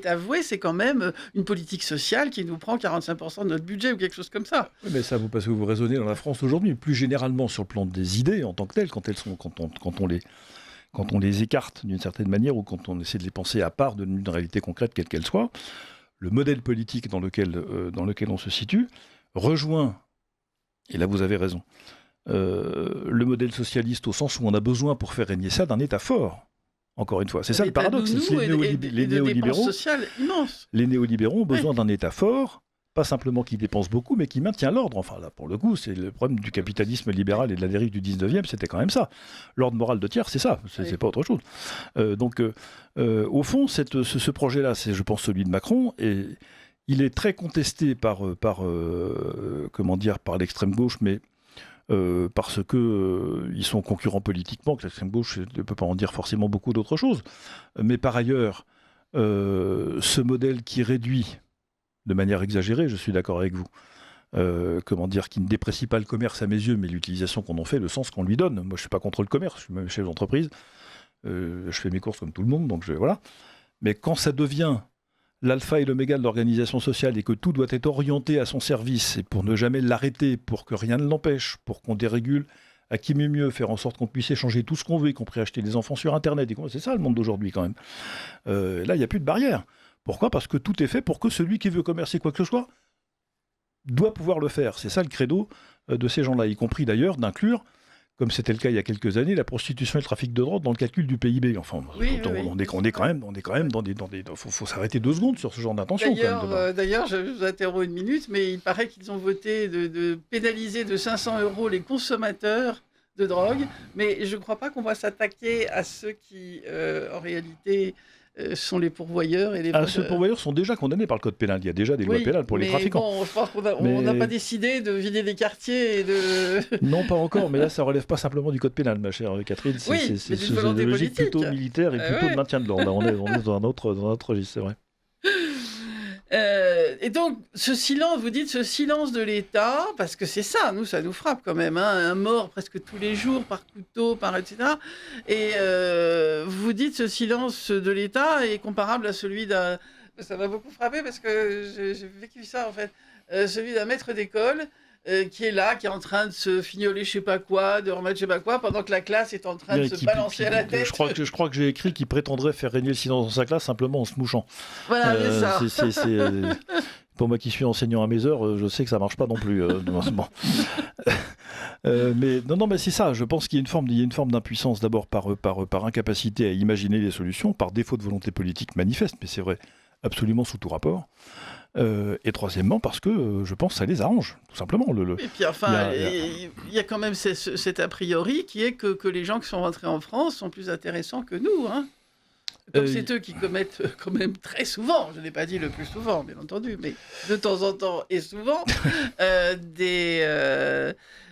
avoué, c'est quand même une politique sociale qui nous prend 45% de notre budget ou quelque chose comme ça. Oui, mais ça, parce que vous raisonnez dans la France aujourd'hui, plus généralement sur le plan des idées en tant que telles, quand on les écarte d'une certaine manière ou quand on essaie de les penser à part d'une réalité concrète quelle qu'elle soit. Le modèle politique dans lequel on se situe rejoint, et là vous avez raison, le modèle socialiste au sens où on a besoin pour faire régner ça d'un État fort. Encore une fois, c'est ça le paradoxe. Les néolibéraux ont besoin d'un État fort, pas simplement qui dépense beaucoup, mais qui maintient l'ordre. Enfin là, pour le coup, c'est le problème du capitalisme libéral et de la dérive du 19e, c'était quand même ça. L'ordre moral de tiers, c'est ça, c'est pas autre chose. Au fond, ce projet-là, c'est, je pense, celui de Macron, et il est très contesté par l'extrême gauche, mais parce que ils sont concurrents politiquement, que l'extrême gauche ne peut pas en dire forcément beaucoup d'autres choses. Mais par ailleurs, ce modèle qui réduit de manière exagérée, je suis d'accord avec vous, qui ne déprécie pas le commerce à mes yeux, mais l'utilisation qu'on en fait, le sens qu'on lui donne. Moi, je ne suis pas contre le commerce, je suis même chef d'entreprise, je fais mes courses comme tout le monde, donc voilà. Mais quand ça devient l'alpha et l'oméga de l'organisation sociale et que tout doit être orienté à son service, et pour ne jamais l'arrêter, pour que rien ne l'empêche, pour qu'on dérégule à qui mieux, faire en sorte qu'on puisse échanger tout ce qu'on veut, y compris acheter des enfants sur Internet, c'est ça le monde d'aujourd'hui quand même. Là, il n'y a plus de barrière. Pourquoi ? Parce que tout est fait pour que celui qui veut commercer quoi que ce soit doit pouvoir le faire. C'est ça le credo de ces gens-là, y compris d'ailleurs d'inclure, comme c'était le cas il y a quelques années, la prostitution et le trafic de drogue dans le calcul du PIB. Enfin, on est quand même dans des... faut s'arrêter 2 secondes sur ce genre d'intention. D'ailleurs, je vous interromps une minute, mais il paraît qu'ils ont voté de pénaliser de 500 € les consommateurs de drogue, mais je ne crois pas qu'on va s'attaquer à ceux qui, en réalité... sont les pourvoyeurs et les vendeurs. Ceux pourvoyeurs sont déjà condamnés par le code pénal. Il y a déjà des lois pénales pour les trafiquants. Bon, je pense qu'on n'a pas décidé de vider les quartiers et de... Non, pas encore, mais là, ça ne relève pas simplement du code pénal, ma chère Catherine. C'est une logique plutôt militaire et plutôt de maintien de l'ordre. On est dans un autre registre, c'est vrai. Et donc, ce silence, vous dites ce silence de l'État, parce que c'est ça, ça nous frappe quand même, un mort presque tous les jours par couteau, etc. Et vous dites ce silence de l'État est comparable à celui d'un... Ça m'a beaucoup frappé parce que j'ai vécu ça en fait. Celui d'un maître d'école qui est là, qui est en train de se fignoler je sais pas quoi, de remettre je sais pas quoi, pendant que la classe est en train de se balancer à la tête. Je crois que j'ai écrit qu'il prétendrait faire régner le silence dans sa classe simplement en se mouchant. Voilà, c'est ça. Pour moi qui suis enseignant à mes heures, je sais que ça marche pas non plus. Mais c'est ça. Je pense qu'il y a une forme d'impuissance d'abord par incapacité à imaginer des solutions, par défaut de volonté politique manifeste, mais c'est vrai absolument sous tout rapport. Et troisièmement, parce que je pense que ça les arrange, tout simplement. Et puis enfin, il y a quand même cet a priori qui est que les gens qui sont rentrés en France sont plus intéressants que nous. Hein. Comme c'est eux qui commettent quand même très souvent, je n'ai pas dit le plus souvent, bien entendu, mais de temps en temps et souvent,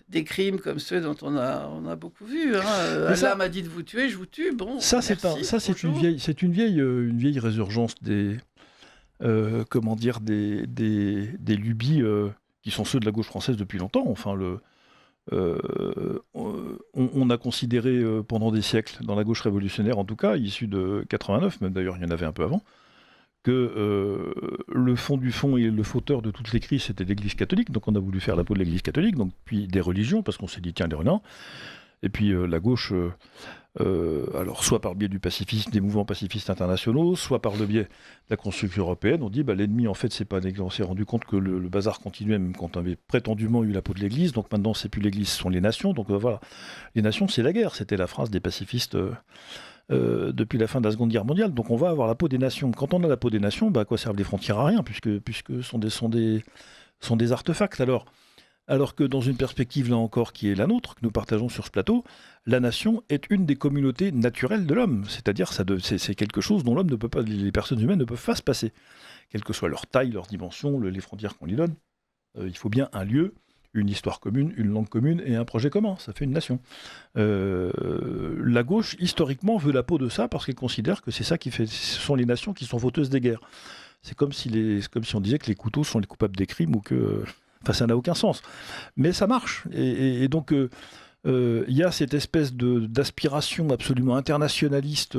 des crimes comme ceux dont on a beaucoup vu. Hein. Allah m'a dit de vous tuer, je vous tue. Bon, c'est une vieille résurgence des lubies qui sont ceux de la gauche française depuis longtemps. Enfin, on a considéré pendant des siècles, dans la gauche révolutionnaire en tout cas, issue de 89, même d'ailleurs il y en avait un peu avant, que le fond du fond et le fauteur de toutes les crises c'était l'Église catholique, donc on a voulu faire la peau de l'Église catholique, donc puis des religions, parce qu'on s'est dit tiens les renards, et puis la gauche, alors soit par le biais du pacifisme, des mouvements pacifistes internationaux, soit par le biais de la construction européenne, on dit l'ennemi en fait c'est pas l'Église, on s'est rendu compte que le bazar continuait même quand on avait prétendument eu la peau de l'Église, donc maintenant c'est plus l'Église, ce sont les nations, donc voilà, les nations c'est la guerre, c'était la phrase des pacifistes depuis la fin de la Seconde Guerre mondiale, donc on va avoir la peau des nations. Quand on a la peau des nations, à quoi servent les frontières? À rien, puisque sont des artefacts. Alors que dans une perspective, là encore, qui est la nôtre, que nous partageons sur ce plateau, la nation est une des communautés naturelles de l'homme. C'est-à-dire, c'est quelque chose dont l'homme ne peut pas, les personnes humaines ne peuvent pas se passer. Quelle que soit leur taille, leur dimension, les frontières qu'on lui donne, il faut bien un lieu, une histoire commune, une langue commune et un projet commun. Ça fait une nation. La gauche, historiquement, veut la peau de ça parce qu'elle considère que c'est ça qui fait. Ce sont les nations qui sont fauteuses des guerres. C'est comme si on disait que les couteaux sont les coupables des crimes ou que... Enfin, ça n'a aucun sens. Mais ça marche. Et donc, il y a cette espèce d'aspiration absolument internationaliste,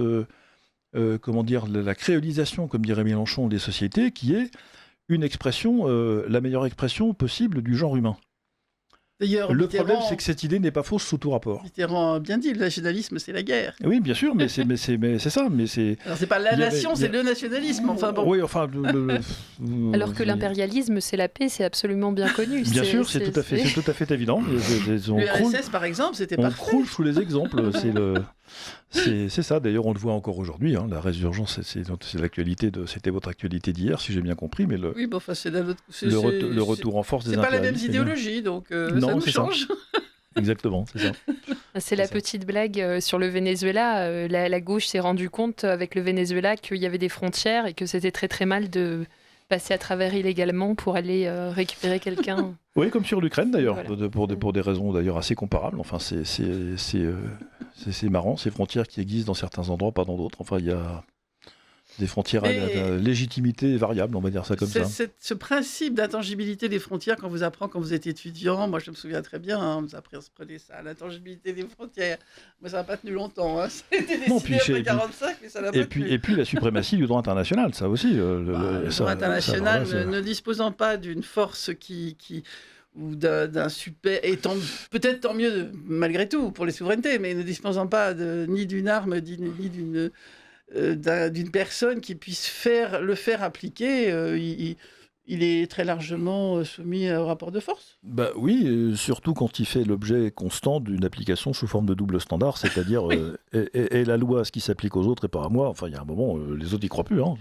la créolisation, comme dirait Mélenchon, des sociétés, qui est une expression, la meilleure expression possible du genre humain. D'ailleurs, le problème, c'est que cette idée n'est pas fausse sous tout rapport. Mitterrand a bien dit, le nationalisme, c'est la guerre. Oui, bien sûr, mais c'est ça. Mais c'est... Alors, c'est pas la nation, c'est le nationalisme. Enfin bon. Oui, enfin. Alors que l'impérialisme, c'est la paix, c'est absolument bien connu. Bien sûr, c'est tout à fait évident. L'URSS, par exemple, c'était parfait. On croule sous les exemples. C'est ça. D'ailleurs, on le voit encore aujourd'hui. Hein, la résurgence, c'est l'actualité c'était votre actualité d'hier, si j'ai bien compris. Mais oui, bon, enfin, le retour en force des impérialistes. C'est pas la même idéologie, donc ça nous change. Ça. Exactement, c'est ça. C'est la petite blague sur le Venezuela. La gauche s'est rendue compte avec le Venezuela qu'il y avait des frontières et que c'était très très mal de passer à travers illégalement pour aller récupérer quelqu'un. Oui, comme sur l'Ukraine d'ailleurs, Voilà. pour des raisons d'ailleurs assez comparables. Enfin, c'est marrant, ces frontières qui existent dans certains endroits, pas dans d'autres. Enfin, il y a des frontières à légitimité variable, on va dire ça comme ça. Ce principe d'intangibilité des frontières quand vous êtes étudiant, moi je me souviens très bien, on nous apprenait ça, l'intangibilité des frontières. Mais ça n'a pas tenu longtemps. Hein. Ça a été décidé après 1945, mais ça n'a pas tenu. Et puis la suprématie du droit international, ça aussi. Le droit international ne disposant pas d'une force ou d'un super, étant peut-être tant mieux malgré tout pour les souverainetés, mais ne disposant pas ni d'une arme ni d'une personne qui puisse le faire appliquer, il est très largement soumis au rapport de force. Oui, surtout quand il fait l'objet constant d'une application sous forme de double standard, c'est-à-dire et la loi, ce qui s'applique aux autres et pas à moi. Enfin, il y a un moment, les autres n'y croient plus. Hein,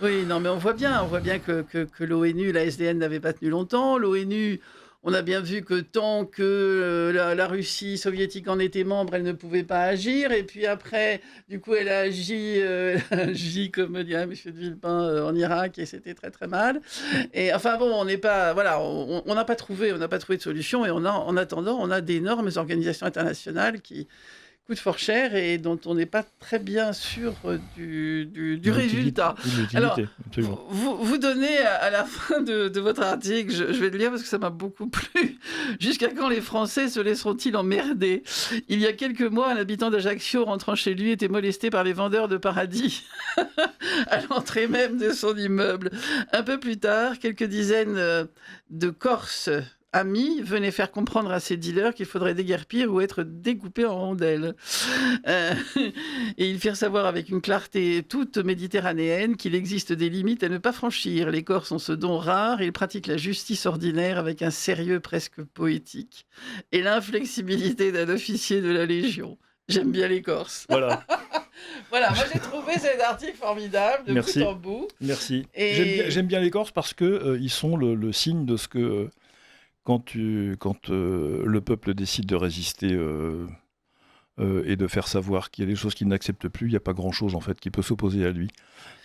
Oui, non, mais on voit bien que l'ONU, la SDN n'avait pas tenu longtemps. L'ONU, on a bien vu que tant que la Russie soviétique en était membre, elle ne pouvait pas agir. Et puis après, du coup, elle a agi comme dirait M. de Villepin, en Irak, et c'était très très mal. Et enfin bon, on n'est pas, voilà, on n'a pas trouvé de solution. Et en attendant, on a d'énormes organisations internationales qui coûte fort cher et dont on n'est pas très bien sûr du résultat. Alors, vous donnez à la fin de votre article, je vais le lire parce que ça m'a beaucoup plu, jusqu'à quand les Français se laisseront-ils emmerder? Il y a quelques mois, un habitant d'Ajaccio rentrant chez lui était molesté par les vendeurs de paradis à l'entrée même de son immeuble. Un peu plus tard, quelques dizaines de Corses ami venait faire comprendre à ses dealers qu'il faudrait déguerpir ou être découpé en rondelles. Et ils firent savoir avec une clarté toute méditerranéenne qu'il existe des limites à ne pas franchir. Les Corses ont ce don rare, ils pratiquent la justice ordinaire avec un sérieux presque poétique et l'inflexibilité d'un officier de la Légion. J'aime bien les Corses. Voilà. Voilà, moi j'ai trouvé cet article formidable de Merci. bout en bout. Merci. Et- J'aime bien les Corses parce que ils sont le signe de ce que quand le peuple décide de résister et de faire savoir qu'il y a des choses qu'il n'accepte plus, il n'y a pas grand-chose en fait qui peut s'opposer à lui.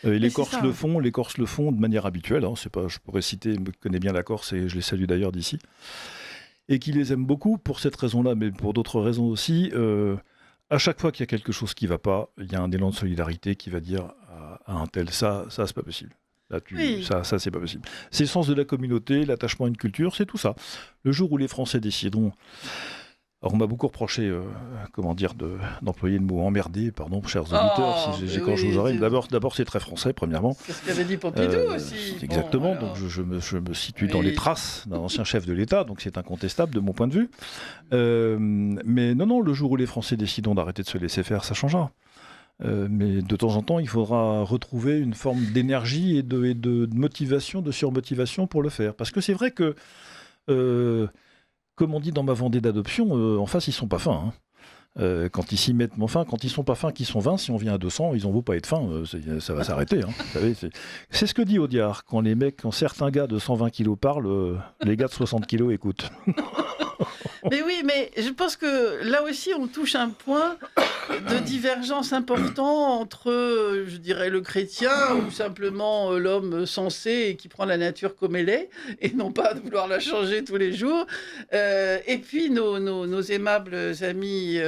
Et les c'est Corses ça. le font de manière habituelle. Hein, c'est pas, je pourrais citer, je connais bien la Corse et je les salue d'ailleurs d'ici, et qui les aiment beaucoup pour cette raison-là, mais pour d'autres raisons aussi. À chaque fois qu'il y a quelque chose qui ne va pas, il y a un élan de solidarité qui va dire à un tel, ça c'est pas possible. Là, Oui. ça c'est pas possible. C'est le sens de la communauté, l'attachement à une culture, c'est tout ça. Le jour où les Français décideront... Alors, on m'a beaucoup reproché, d'employer le mot emmerder, pardon, chers auditeurs, si j'écorche oui, vos oreilles. c'est- D'abord, c'est très français, premièrement. C'est ce qu'avait dit Pompidou aussi. C'est Bon, exactement, alors. donc je me situe dans Oui. les traces d'un ancien chef de l'État, donc c'est incontestable de mon point de vue. Mais non, le jour où les Français décideront d'arrêter de se laisser faire, ça changera. Mais de temps en temps, il faudra retrouver une forme d'énergie et de motivation, de surmotivation pour le faire. Parce que c'est vrai que, comme on dit dans ma Vendée d'adoption, en face, ils sont pas fins. Hein. Quand ils s'y mettent, enfin, quand ils sont pas fins, qu'ils sont 20, si on vient à 200, ils en vaut pas être fins, ça va s'arrêter. Hein. Vous savez, c'est ce que dit Audiard, quand certains gars de 120 kilos parlent, les gars de 60 kilos écoutent. Mais oui, mais je pense que là aussi, on touche un point de divergence important entre, je dirais, le chrétien ou simplement l'homme sensé et qui prend la nature comme elle est, et non pas de vouloir la changer tous les jours. Et puis nos aimables amis,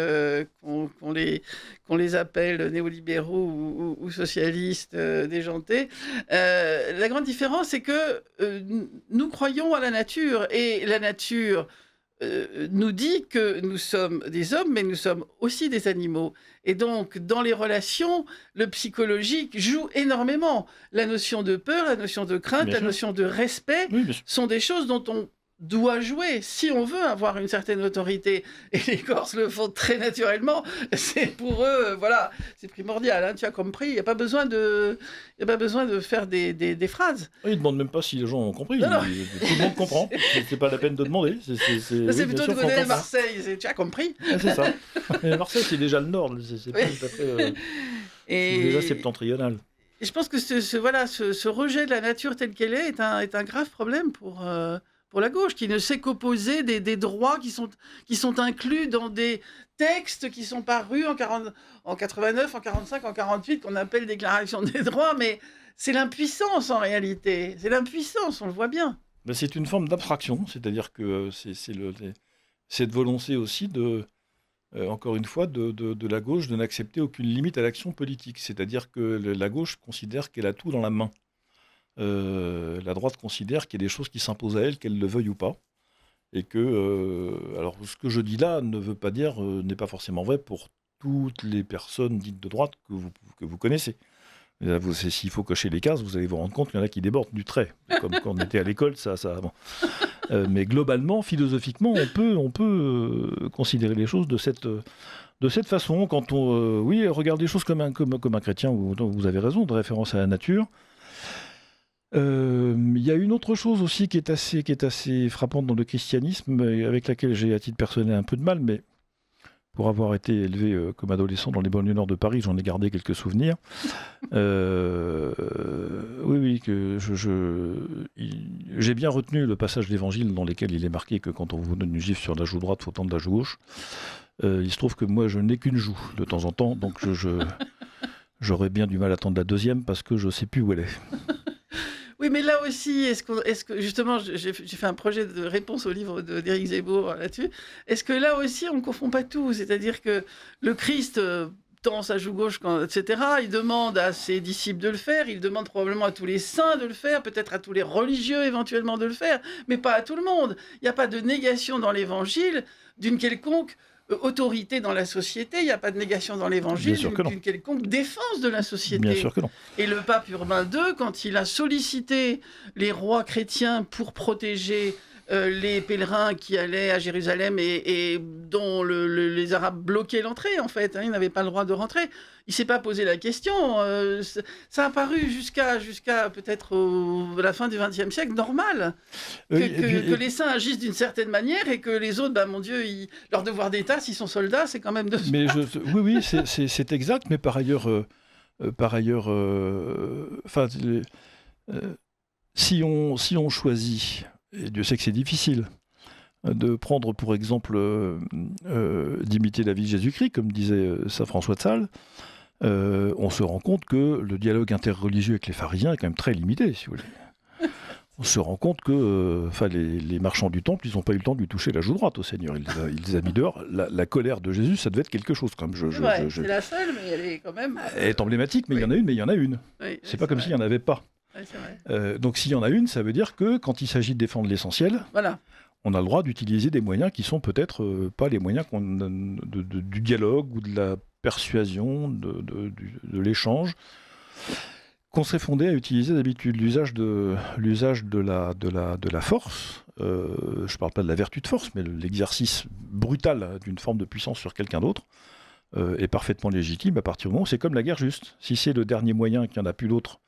qu'on les appelle néolibéraux ou socialistes déjantés. La grande différence, c'est que nous croyons à la nature, et la nature nous dit que nous sommes des hommes, mais nous sommes aussi des animaux. Et donc, dans les relations, le psychologique joue énormément. La notion de peur, la notion de crainte, Bien la sûr. notion de respect Oui, bien sûr. sont des choses dont on doit jouer si on veut avoir une certaine autorité. Et les Corses le font très naturellement. C'est pour eux, voilà, c'est primordial. Hein, tu as compris, il n'y a pas besoin de faire des phrases. Ils ne demandent même pas si les gens ont compris. Non, non. Tout le monde comprend. C'est pas la peine de demander. C'est oui, bien plutôt sûr, de faut connaître entendre ça. Marseille, tu as compris. Ouais, c'est ça. Mais Marseille, c'est déjà le nord. C'est pas Oui. tout à fait. C'est Et déjà septentrional. et je pense que ce rejet de la nature telle qu'elle est un grave problème pour la gauche, qui ne sait qu'opposer des droits qui sont inclus dans des textes qui sont parus en 89, en 45, en 48, qu'on appelle Déclaration des droits, mais c'est l'impuissance en réalité. C'est l'impuissance, on le voit bien. Mais c'est une forme d'abstraction, c'est-à-dire que c'est cette volonté aussi encore une fois, de la gauche de n'accepter aucune limite à l'action politique. C'est-à-dire que la gauche considère qu'elle a tout dans la main. La droite considère qu'il y a des choses qui s'imposent à elle, qu'elle le veuille ou pas. Et que, alors ce que je dis là ne veut pas dire, n'est pas forcément vrai pour toutes les personnes dites de droite que vous connaissez. Là, s'il faut cocher les cases, vous allez vous rendre compte qu'il y en a qui débordent du trait. Comme quand on était à l'école, bon. Mais globalement, philosophiquement, on peut considérer les choses de cette façon. Quand on, regarde les choses comme un chrétien, vous avez raison, de référence à la nature. Il y a une autre chose aussi qui est assez frappante dans le christianisme, avec laquelle j'ai à titre personnel un peu de mal, mais pour avoir été élevé comme adolescent dans les banlieues nord de Paris, j'en ai gardé quelques souvenirs. Oui, que j'ai bien retenu le passage de l'Évangile dans lequel il est marqué que quand on vous donne une gifle sur la joue droite, il faut tendre la joue gauche. Il se trouve que moi, je n'ai qu'une joue de temps en temps, donc j'aurais bien du mal à tendre la deuxième parce que je ne sais plus où elle est. Oui, mais là aussi, est-ce que justement, j'ai fait un projet de réponse au livre d'Éric Zemmour là-dessus. Est-ce que là aussi, on ne confond pas tout? C'est-à-dire que le Christ tend sa joue gauche, etc. Il demande à ses disciples de le faire. Il demande probablement à tous les saints de le faire, peut-être à tous les religieux éventuellement de le faire, mais pas à tout le monde. Il n'y a pas de négation dans l'Évangile d'une quelconque autorité dans la société, il n'y a pas de négation dans l'Évangile d'une quelconque défense de la société. Bien sûr que non. Et le pape Urbain II, quand il a sollicité les rois chrétiens pour protéger les pèlerins qui allaient à Jérusalem et dont les Arabes bloquaient l'entrée, en fait. Ils n'avaient pas le droit de rentrer. Il ne s'est pas posé la question. Ça a paru jusqu'à peut-être la fin du XXe siècle normal que les saints agissent d'une certaine manière et que les autres, mon Dieu, leur devoir d'État, s'ils sont soldats, c'est quand même de se battre. Oui, c'est exact, mais par ailleurs, si on choisit, et Dieu sait que c'est difficile, de prendre pour exemple d'imiter la vie de Jésus-Christ, comme disait saint François de Sales, on se rend compte que le dialogue interreligieux avec les pharisiens est quand même très limité, si vous voulez. On se rend compte que les marchands du temple, ils n'ont pas eu le temps de lui toucher la joue droite au Seigneur. Il les a mis dehors. La colère de Jésus, ça devait être quelque chose. Comme c'est la seule, mais elle est quand même... Elle est emblématique, mais il y en a une, mais il y en a une. Oui, c'est pas comme s'il n'y en avait pas. Oui, c'est vrai. Donc s'il y en a une, ça veut dire que quand il s'agit de défendre l'essentiel, voilà. On a le droit d'utiliser des moyens qui sont peut-être pas les moyens du dialogue ou de la persuasion, de l'échange, qu'on serait fondé à utiliser d'habitude. L'usage de la force, je ne parle pas de la vertu de force, mais l'exercice brutal d'une forme de puissance sur quelqu'un d'autre, est parfaitement légitime à partir du moment où c'est comme la guerre juste. Si c'est le dernier moyen, qu'il n'y en a plus d'autre,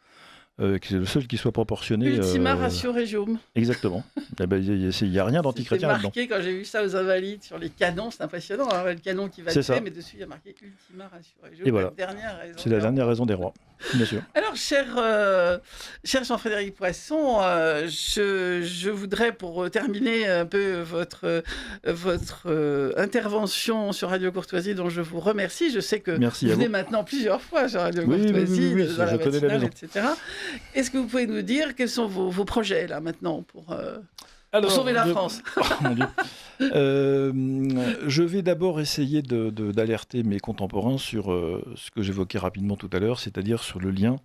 que c'est le seul qui soit proportionné... Ultima ratio regium. Exactement. Il n'y a rien d'antichrétien là-dedans. C'est marqué quand j'ai vu ça aux Invalides sur les canons, c'est impressionnant. Le canon qui va tuer, mais dessus il y a marqué Ultima ratio regium. Et voilà. C'est la dernière raison des rois, bien sûr. Alors, cher Jean-Frédéric Poisson, je voudrais, pour terminer un peu votre intervention sur Radio Courtoisie, dont je vous remercie. Je sais que vous venez maintenant plusieurs fois sur Radio Courtoisie, dans la matinale, etc. Est-ce que vous pouvez nous dire quels sont vos projets là maintenant pour sauver la France? Mon Dieu. Je vais d'abord essayer d'alerter mes contemporains sur ce que j'évoquais rapidement tout à l'heure, c'est-à-dire sur le lien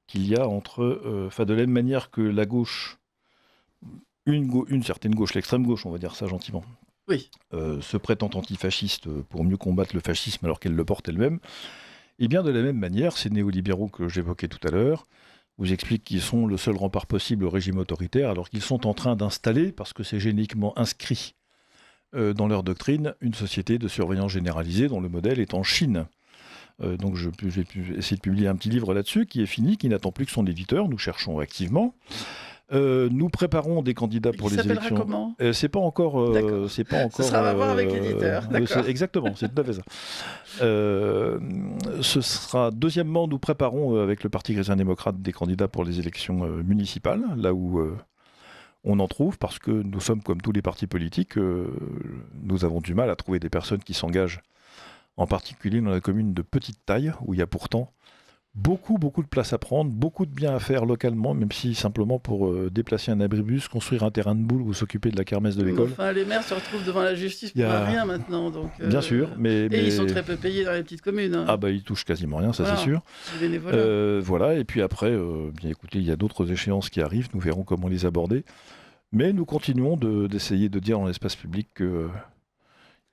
qu'il y a entre, de la même manière que la gauche, une certaine gauche, l'extrême gauche, on va dire ça gentiment, oui. Se prétend antifasciste pour mieux combattre le fascisme alors qu'elle le porte elle-même, et bien de la même manière, ces néolibéraux que j'évoquais tout à l'heure vous expliquent qu'ils sont le seul rempart possible au régime autoritaire, alors qu'ils sont en train d'installer, parce que c'est génétiquement inscrit dans leur doctrine, une société de surveillance généralisée dont le modèle est en Chine. Donc je vais essayer de publier un petit livre là-dessus qui est fini, qui n'attend plus que son éditeur. Nous cherchons activement. Nous préparons des candidats pour les élections. Ça s'appellera comment ? C'est pas encore. C'est pas encore. Ça sera à voir avec l'éditeur. D'accord. Exactement, c'est tout à fait ça. Ce sera. Deuxièmement, nous préparons avec le Parti chrétien-démocrate des candidats pour les élections municipales, là où on en trouve, parce que nous sommes comme tous les partis politiques. Nous avons du mal à trouver des personnes qui s'engagent, en particulier dans la commune de petite taille, où il y a pourtant beaucoup de place à prendre, beaucoup de bien à faire localement, même si simplement pour déplacer un abribus, construire un terrain de boule ou s'occuper de la kermesse de l'école. Enfin, les maires se retrouvent devant la justice pour rien maintenant. Donc, bien sûr, mais ils sont très peu payés dans les petites communes. Hein. Ah ils touchent quasiment rien, ça c'est sûr. Voilà, et puis après, bien écoutez, il y a d'autres échéances qui arrivent, nous verrons comment les aborder. Mais nous continuons d'essayer de dire dans l'espace public que...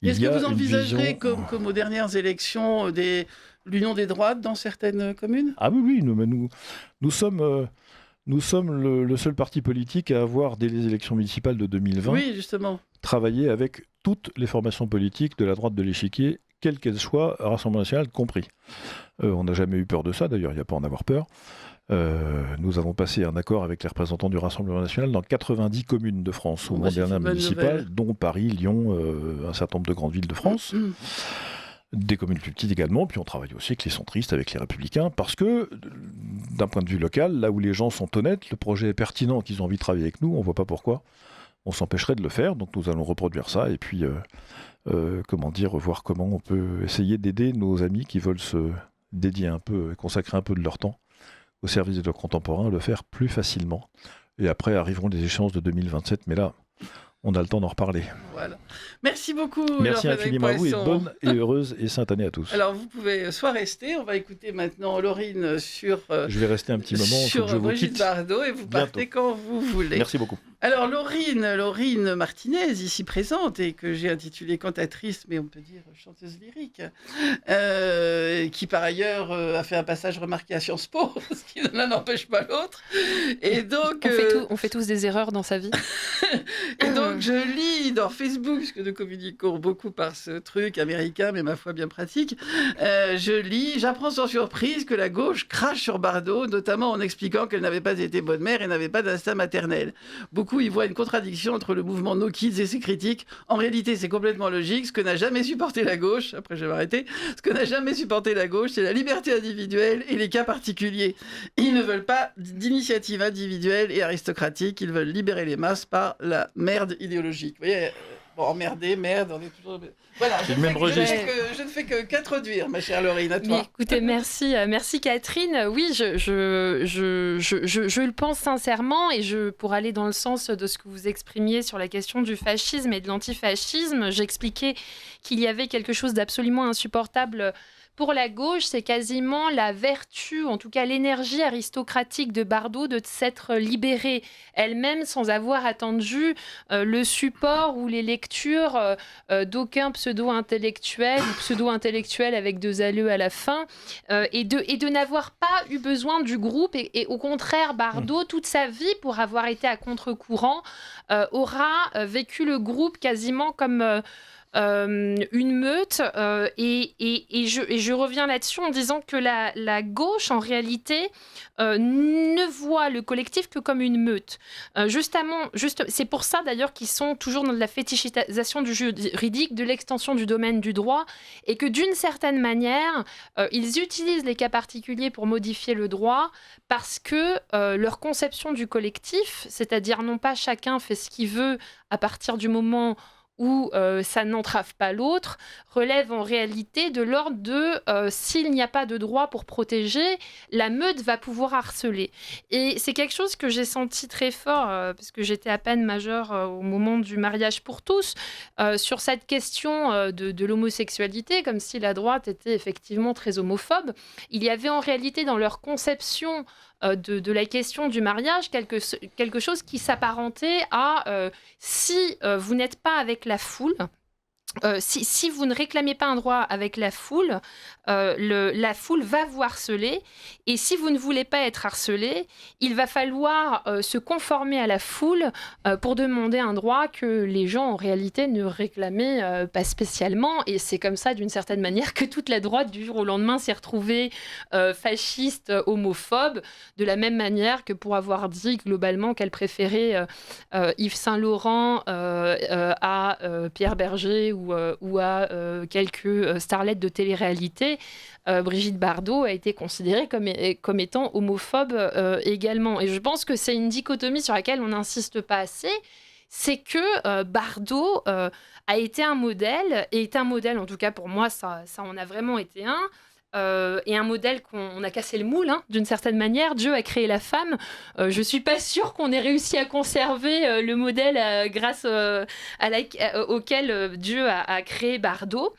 Est-ce que vous envisagerez, comme aux dernières élections, l'union des droites dans certaines communes ? Ah oui, nous sommes le seul parti politique à avoir, dès les élections municipales de 2020, justement, travaillé avec toutes les formations politiques de la droite de l'échiquier, quelles qu'elles soient, Rassemblement national compris. On n'a jamais eu peur de ça, d'ailleurs, il n'y a pas à en avoir peur. Nous avons passé un accord avec les représentants du Rassemblement national dans 90 communes de France, au moment dernier municipal, dont Paris, Lyon, un certain nombre de grandes villes de France. Des communes plus petites également, puis on travaille aussi avec les centristes, avec les républicains, parce que, d'un point de vue local, là où les gens sont honnêtes, le projet est pertinent, qu'ils ont envie de travailler avec nous, on ne voit pas pourquoi on s'empêcherait de le faire, donc nous allons reproduire ça, et puis, voir comment on peut essayer d'aider nos amis qui veulent se dédier un peu, consacrer un peu de leur temps au service de leurs contemporains, à le faire plus facilement. Et après arriveront les échéances de 2027, mais là, On a le temps d'en reparler. Voilà. Merci beaucoup. Merci infiniment à vous et bonne et heureuse et sainte année à tous. Alors vous pouvez soit rester, on va écouter maintenant Laurine sur... je vais rester un petit moment, sur je vous Brigitte quitte. Bardot et vous partez quand vous voulez. Merci beaucoup. Alors Laurine Martinez, ici présente, et que j'ai intitulée cantatrice, mais on peut dire chanteuse lyrique, qui par ailleurs a fait un passage remarqué à Sciences Po, ce qui l'un n'empêche pas l'autre. Et donc, on fait tous des erreurs dans sa vie. Et donc je lis dans Facebook, puisque nous communiquons beaucoup par ce truc américain, mais ma foi bien pratique, j'apprends sans surprise que la gauche crache sur Bardot, notamment en expliquant qu'elle n'avait pas été bonne mère et n'avait pas d'instinct maternel. Beaucoup y voient une contradiction entre le mouvement No Kids et ses critiques. En réalité, c'est complètement logique. Ce que n'a jamais supporté la gauche, après je vais m'arrêter, ce que n'a jamais supporté la gauche, c'est la liberté individuelle et les cas particuliers. Ils ne veulent pas d'initiative individuelle et aristocratique, ils veulent libérer les masses par la merde idéologique. Vous voyez, emmerder, merde, on est toujours... Voilà, je ne fais que qu'introduire, ma chère Laurine, à toi. Mais écoutez, merci Catherine. Oui, je le pense sincèrement, et pour aller dans le sens de ce que vous exprimiez sur la question du fascisme et de l'antifascisme, j'expliquais qu'il y avait quelque chose d'absolument insupportable pour la gauche, c'est quasiment la vertu, en tout cas l'énergie aristocratique de Bardot de s'être libérée elle-même sans avoir attendu le support ou les lectures d'aucun pseudo-intellectuel ou pseudo-intellectuel avec 2 alleux à la fin, et de n'avoir pas eu besoin du groupe. Et au contraire, Bardot, toute sa vie, pour avoir été à contre-courant, aura vécu le groupe quasiment comme... une meute, et je reviens là-dessus en disant que la gauche en réalité ne voit le collectif que comme une meute. C'est pour ça d'ailleurs qu'ils sont toujours dans de la fétichisation du juridique, de l'extension du domaine du droit, et que d'une certaine manière ils utilisent les cas particuliers pour modifier le droit, parce que leur conception du collectif, c'est-à-dire non pas chacun fait ce qu'il veut à partir du moment où ça n'entrave pas l'autre, relève en réalité de l'ordre de s'il n'y a pas de droit pour protéger, la meute va pouvoir harceler. Et c'est quelque chose que j'ai senti très fort, parce que j'étais à peine majeure au moment du mariage pour tous, sur cette question de l'homosexualité, comme si la droite était effectivement très homophobe. Il y avait en réalité dans leur conception de la question du mariage quelque chose qui s'apparentait à si vous n'êtes pas avec la foule, si vous ne réclamez pas un droit avec la foule va vous harceler, et si vous ne voulez pas être harcelé, il va falloir se conformer à la foule pour demander un droit que les gens en réalité ne réclamaient pas spécialement. Et c'est comme ça, d'une certaine manière, que toute la droite du jour au lendemain s'est retrouvée fasciste, homophobe, de la même manière que pour avoir dit globalement qu'elle préférait Yves Saint-Laurent à Pierre Berger ou à quelques starlettes de télé-réalité, Brigitte Bardot a été considérée comme étant homophobe également. Et je pense que c'est une dichotomie sur laquelle on n'insiste pas assez. C'est que Bardot a été un modèle, et est un modèle, en tout cas pour moi, ça en a vraiment été un, et un modèle qu'on a cassé le moule, hein, d'une certaine manière. Dieu a créé la femme. Je suis pas sûre qu'on ait réussi à conserver le modèle grâce auquel Dieu a créé Bardot.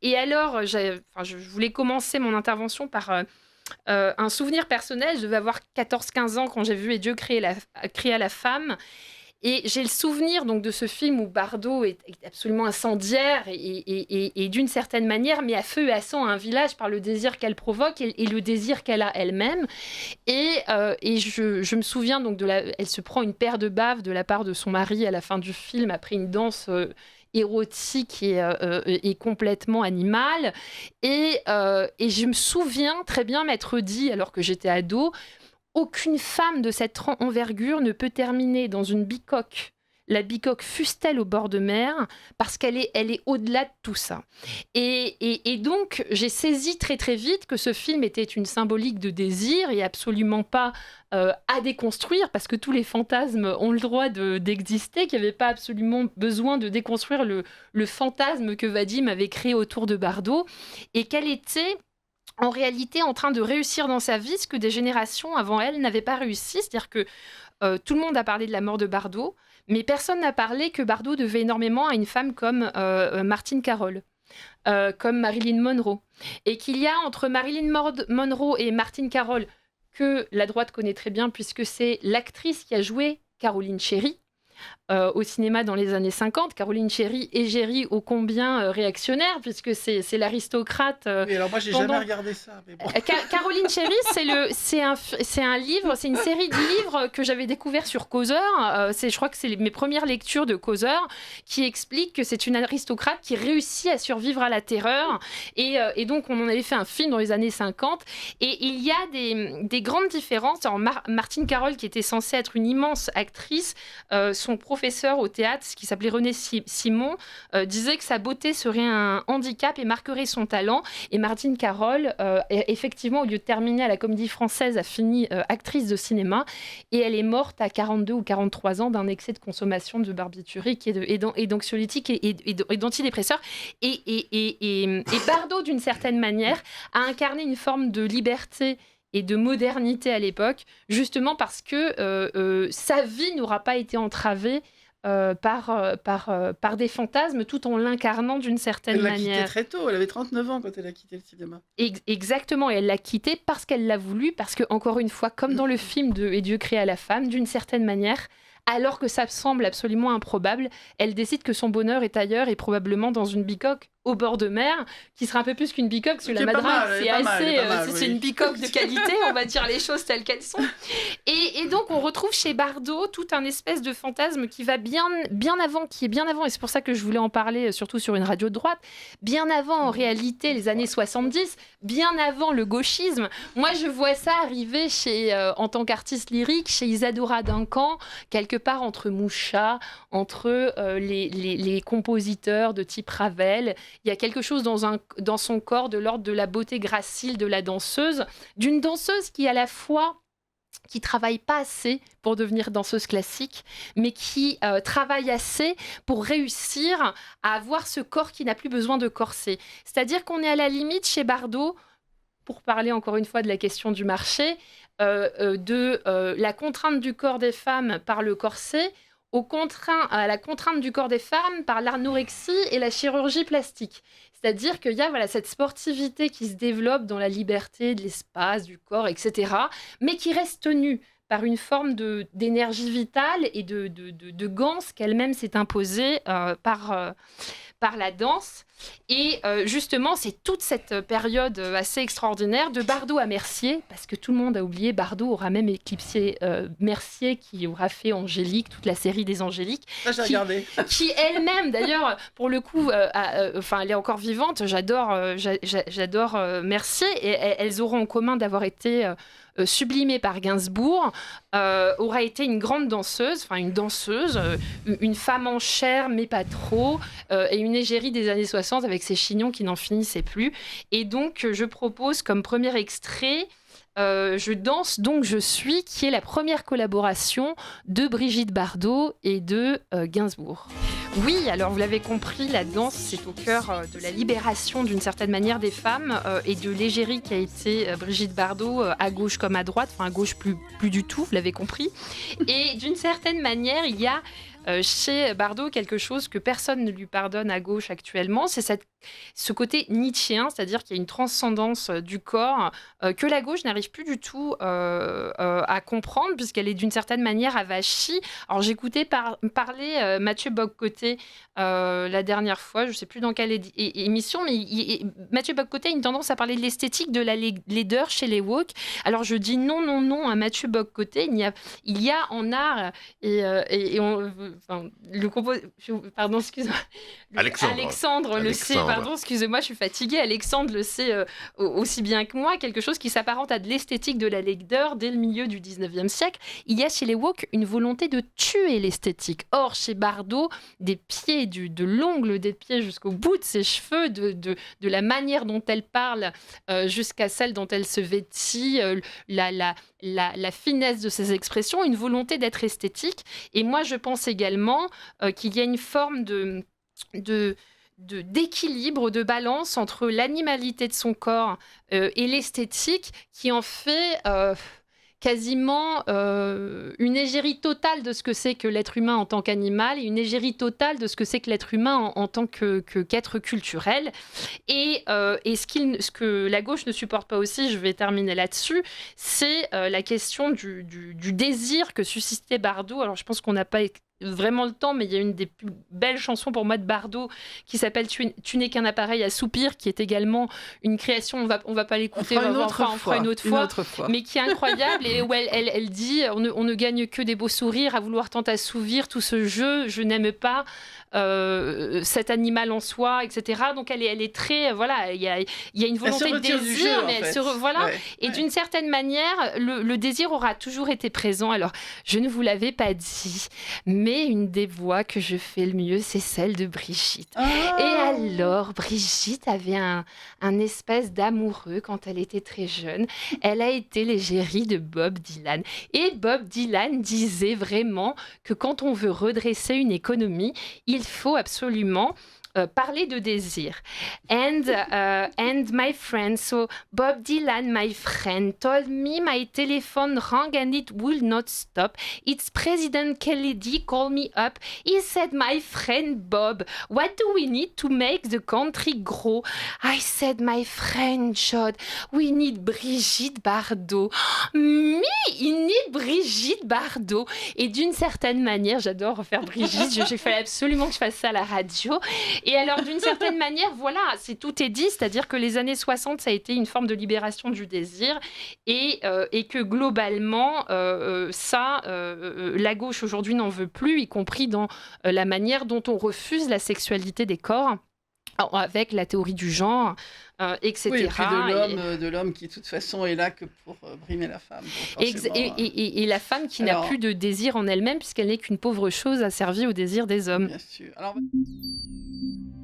Et alors, je voulais commencer mon intervention par un souvenir personnel. Je devais avoir 14-15 ans quand j'ai vu « Et Dieu créa la femme ». Et j'ai le souvenir donc de ce film où Bardot est absolument incendiaire et d'une certaine manière met à feu et à sang un village par le désir qu'elle provoque et le désir qu'elle a elle-même. Et je me souviens donc elle se prend une paire de baves de la part de son mari à la fin du film après une danse érotique et complètement animale. Et je me souviens très bien m'être dit, alors que j'étais ado, aucune femme de cette envergure ne peut terminer dans une bicoque, la bicoque fût-elle au bord de mer, parce qu'elle est au-delà de tout ça. Et donc, j'ai saisi très très vite que ce film était une symbolique de désir et absolument pas à déconstruire, parce que tous les fantasmes ont le droit d'exister, qu'il n'y avait pas absolument besoin de déconstruire le fantasme que Vadim avait créé autour de Bardot, et qu'elle était en réalité en train de réussir dans sa vie ce que des générations avant elle n'avaient pas réussi. C'est-à-dire que tout le monde a parlé de la mort de Bardot, Mais personne n'a parlé que Bardot devait énormément à une femme comme Martine Carol, comme Marilyn Monroe. Et qu'il y a entre Marilyn Monroe et Martine Carol, que la droite connaît très bien, puisque c'est l'actrice qui a joué Caroline Cherry au cinéma dans les années 50. Caroline Cherry, égérie ô combien réactionnaire, puisque c'est l'aristocrate. Oui, alors moi, j'ai jamais regardé ça. Mais bon. Caroline Cherry, c'est un livre, c'est une série de livres que j'avais découvert sur Causeur. Je crois que c'est mes premières lectures de Causeur, qui explique que c'est une aristocrate qui réussit à survivre à la terreur. Et donc, on en avait fait un film dans les années 50. Et il y a des grandes différences. Alors, Martine Carol, qui était censée être une immense actrice, son professeur au théâtre, qui s'appelait René Simon, disait que sa beauté serait un handicap et marquerait son talent. Et Martine Carol, effectivement, au lieu de terminer à la Comédie Française, a fini actrice de cinéma. Et elle est morte à 42 ou 43 ans d'un excès de consommation de barbiturique et d'anxiolytiques et d'antidépresseurs. Et Bardot, d'une certaine manière, a incarné une forme de liberté et de modernité à l'époque, justement parce que sa vie n'aura pas été entravée par des fantasmes, tout en l'incarnant d'une certaine manière. Elle l'a quitté très tôt, elle avait 39 ans quand elle a quitté le cinéma. Exactement, et elle l'a quitté parce qu'elle l'a voulu, parce que, encore une fois, comme dans le film de Et Dieu créa la femme, d'une certaine manière, alors que ça semble absolument improbable, elle décide que son bonheur est ailleurs et probablement dans une bicoque au bord de mer, qui sera un peu plus qu'une bicoque, parce que la madrague, c'est une bicoque de qualité, on va dire les choses telles qu'elles sont. Et donc, on retrouve chez Bardot tout un espèce de fantasme qui va bien avant, qui est bien avant, et c'est pour ça que je voulais en parler, surtout sur une radio de droite, bien avant, en réalité, les années 70, bien avant le gauchisme. Moi, je vois ça arriver en tant qu'artiste lyrique, chez Isadora Duncan, quelque part entre Mouchat, entre les compositeurs de type Ravel. Il y a quelque chose dans son corps de l'ordre de la beauté gracile de la danseuse, d'une danseuse qui à la fois qui travaille pas assez pour devenir danseuse classique, mais qui travaille assez pour réussir à avoir ce corps qui n'a plus besoin de corset. C'est-à-dire qu'on est à la limite chez Bardot, pour parler encore une fois de la question du marché, de la contrainte du corps des femmes par le corset, à la contrainte du corps des femmes par l'anorexie et la chirurgie plastique. C'est-à-dire qu'il y a cette sportivité qui se développe dans la liberté de l'espace, du corps, etc., mais qui reste tenue par une forme d'énergie vitale et de ganse qu'elle-même s'est imposée par la danse. Et justement, c'est toute cette période assez extraordinaire de Bardot à Mercier, parce que tout le monde a oublié, Bardot aura même éclipsé Mercier, qui aura fait Angélique, toute la série des Angéliques. Ça, j'ai regardé. Qui elle-même, d'ailleurs, pour le coup, elle est encore vivante. J'adore Mercier, et elles auront en commun d'avoir été sublimée par Gainsbourg, aura été une grande danseuse, une femme en chair, mais pas trop, et une égérie des années 60 avec ses chignons qui n'en finissaient plus. Et donc, je propose comme premier extrait Je danse donc je suis, qui est la première collaboration de Brigitte Bardot et de Gainsbourg. Oui, alors vous l'avez compris, la danse, c'est au cœur de la libération d'une certaine manière des femmes et de l'égérie qui a été Brigitte Bardot, à gauche comme à droite, enfin à gauche plus du tout, vous l'avez compris. Et d'une certaine manière, il y a chez Bardot quelque chose que personne ne lui pardonne à gauche actuellement, c'est ce côté nietzschéen, c'est-à-dire qu'il y a une transcendance du corps que la gauche n'arrive plus du tout à comprendre, puisqu'elle est d'une certaine manière avachie. Alors j'écoutais parler Mathieu Bock-Côté la dernière fois, je ne sais plus dans quelle émission, mais Mathieu Bock-Côté a une tendance à parler de l'esthétique de la laideur chez les woke. Alors je dis non à Mathieu Bock-Côté, il y a en art pardon, excuse-moi. Alexandre le sait, pardon, excusez-moi, je suis fatiguée. Alexandre le sait aussi bien que moi, quelque chose qui s'apparente à de l'esthétique de la laideur dès le milieu du 19e siècle. Il y a chez les woke une volonté de tuer l'esthétique. Or, chez Bardot, des pieds, de l'ongle des pieds jusqu'au bout de ses cheveux, de la manière dont elle parle jusqu'à celle dont elle se vêtit, la finesse de ses expressions, une volonté d'être esthétique. Et moi, je pense également qu'il y a une forme d'équilibre, de balance entre l'animalité de son corps et l'esthétique qui en fait quasiment une égérie totale de ce que c'est que l'être humain en tant qu'animal et une égérie totale de ce que c'est que l'être humain en tant qu'être culturel. Et ce que la gauche ne supporte pas aussi, je vais terminer là-dessus, c'est la question du désir que suscitait Bardot. Alors je pense qu'on n'a pas vraiment le temps, mais il y a une des plus belles chansons pour moi de Bardot qui s'appelle Tu n'es qu'un appareil à soupir, qui est également une création, on va pas l'écouter, on fera une autre fois, mais qui est incroyable et où elle dit on ne gagne que des beaux sourires à vouloir tant assouvir tout ce jeu, je n'aime pas cet animal en soi, etc. Donc elle est très, voilà, il y a une volonté de désir, mais elle et d'une certaine manière, le désir aura toujours été présent. Alors, je ne vous l'avais pas dit, mais une des voix que je fais le mieux, c'est celle de Brigitte. Et alors, Brigitte avait un espèce d'amoureux quand elle était très jeune. Elle a été l'égérie de Bob Dylan. Et Bob Dylan disait vraiment que quand on veut redresser une économie, il faut absolument parler de désir. And my friend, so Bob Dylan, my friend, told me my telephone rang and it will not stop. It's President Kennedy called me up. He said, my friend Bob, what do we need to make the country grow? I said, my friend John, we need Brigitte Bardot. Me, il need Brigitte Bardot. Et d'une certaine manière, j'adore refaire Brigitte, il fallait absolument que je fasse ça à la radio. Et alors, d'une certaine manière, voilà, tout est dit, c'est-à-dire que les années 60, ça a été une forme de libération du désir et que globalement, la gauche aujourd'hui n'en veut plus, y compris dans la manière dont on refuse la sexualité des corps, avec la théorie du genre, etc. Oui, et puis de l'homme qui, de toute façon, est là que pour brimer la femme. Et la femme qui n'a plus de désir en elle-même, puisqu'elle n'est qu'une pauvre chose asservie au désir des hommes. Bien sûr. Alors...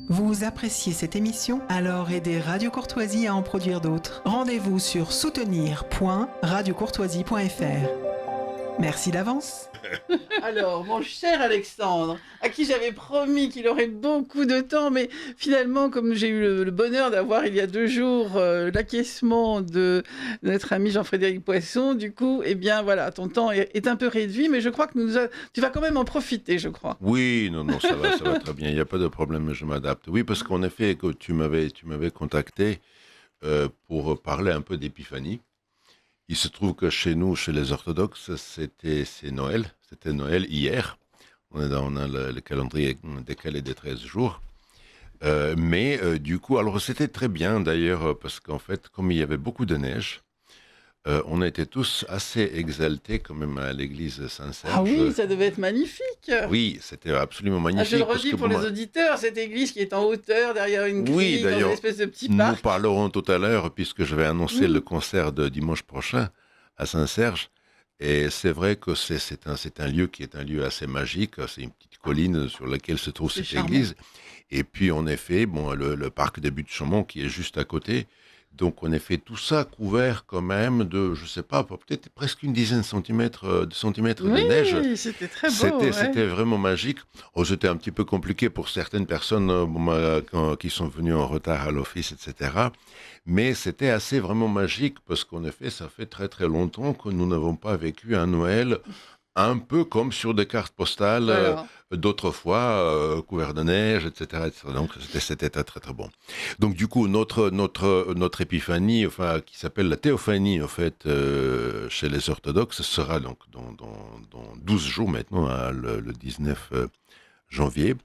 Vous appréciez cette émission? Alors aidez Radio Courtoisie à en produire d'autres. Rendez-vous sur soutenir.radiocourtoisie.fr. Merci d'avance. Alors, mon cher Alexandre, à qui j'avais promis qu'il aurait beaucoup de temps, mais finalement, comme j'ai eu le bonheur d'avoir il y a 2 jours l'acquiescement de notre ami Jean-Frédéric Poisson, du coup, eh bien voilà, ton temps est un peu réduit, mais je crois que tu vas quand même en profiter, je crois. Oui, non, ça va très bien, il n'y a pas de problème, je m'adapte. Oui, parce qu'en effet, que tu m'avais contacté pour parler un peu d'épiphanie. Il se trouve que chez nous, chez les orthodoxes, c'était Noël hier. On a le calendrier décalé des 13 jours. Mais du coup, alors c'était très bien d'ailleurs, parce qu'en fait, comme il y avait beaucoup de neige, on était tous assez exaltés quand même à l'église Saint-Serge. Ah oui, ça devait être magnifique. Oui, c'était absolument magnifique. Je le redis pour les auditeurs, cette église qui est en hauteur, derrière une grille, dans une espèce de petit parc. Nous parlerons tout à l'heure, puisque je vais annoncer le concert de dimanche prochain à Saint-Serge. Et c'est vrai que c'est un lieu qui est un lieu assez magique. C'est une petite colline sur laquelle se trouve cette église. Et puis, en effet, le parc des Buttes-Chaumont qui est juste à côté. Donc, en effet, tout ça couvert quand même de, je sais pas, peut-être presque une dizaine de centimètres de neige. Oui, c'était très beau. C'était vraiment magique. C'était un petit peu compliqué pour certaines personnes qui sont venues en retard à l'office, etc. Mais c'était assez vraiment magique parce qu'en effet, ça fait très très longtemps que nous n'avons pas vécu un Noël un peu comme sur des cartes postales d'autrefois, couvert de neige, etc., etc. Donc c'était très très bon. Donc du coup, notre épiphanie, enfin qui s'appelle la théophanie, en fait, chez les orthodoxes, sera donc dans 12 jours maintenant, le 19 janvier.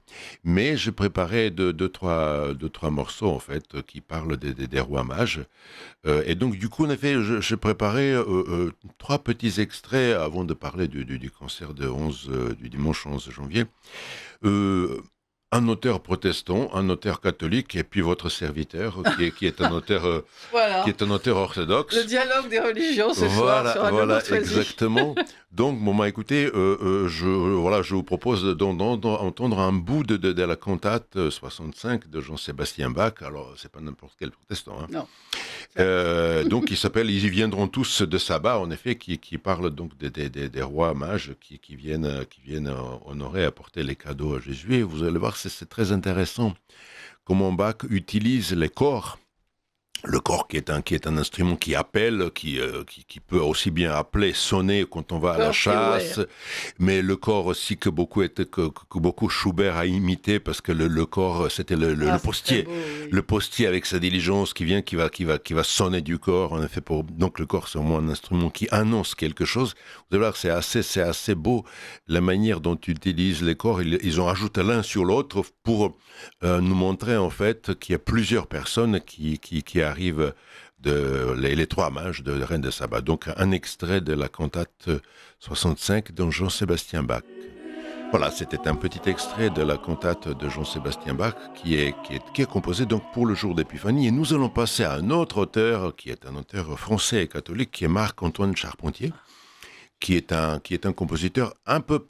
Mais je préparais deux, trois morceaux, en fait, qui parlent des rois mages. Et donc, du coup, en effet, je préparais 3 petits extraits avant de parler du concert du dimanche 11 janvier. Un auteur protestant, un auteur catholique, et puis votre serviteur, qui est un auteur, qui est un auteur orthodoxe. Le dialogue des religions ce soir sur Radio Courtoisie. Voilà, exactement. Donc, écoutez, je vous propose d'entendre un bout de la cantate 65 de Jean-Sébastien Bach. Alors, c'est pas n'importe quel protestant. Hein. Non. Donc, il s'appelle « Ils y viendront tous de Saba », en effet, qui parle donc des rois mages qui viennent honorer, apporter les cadeaux à Jésus. Et vous allez voir, c'est très intéressant comment Bach utilise les corps Le corps qui est un instrument qui appelle, qui peut aussi bien appeler, sonner quand on va à la chasse, mais le corps aussi que beaucoup Schubert a imité, parce que le corps, c'était le postier. Beau, oui. Le postier avec sa diligence qui va sonner du corps. En effet, donc le corps, c'est au moins un instrument qui annonce quelque chose. Vous allez voir, c'est assez beau la manière dont tu utilises les corps. Ils ont ajouté l'un sur l'autre pour nous montrer en fait qu'il y a plusieurs personnes qui arrivent les trois mages de Reine de Saba. Donc un extrait de la cantate 65 de Jean-Sébastien Bach. Voilà, c'était un petit extrait de la cantate de Jean-Sébastien Bach qui est composé donc pour le jour d'Épiphanie. Et nous allons passer à un autre auteur qui est un auteur français et catholique, qui est Marc-Antoine Charpentier, qui est un compositeur un peu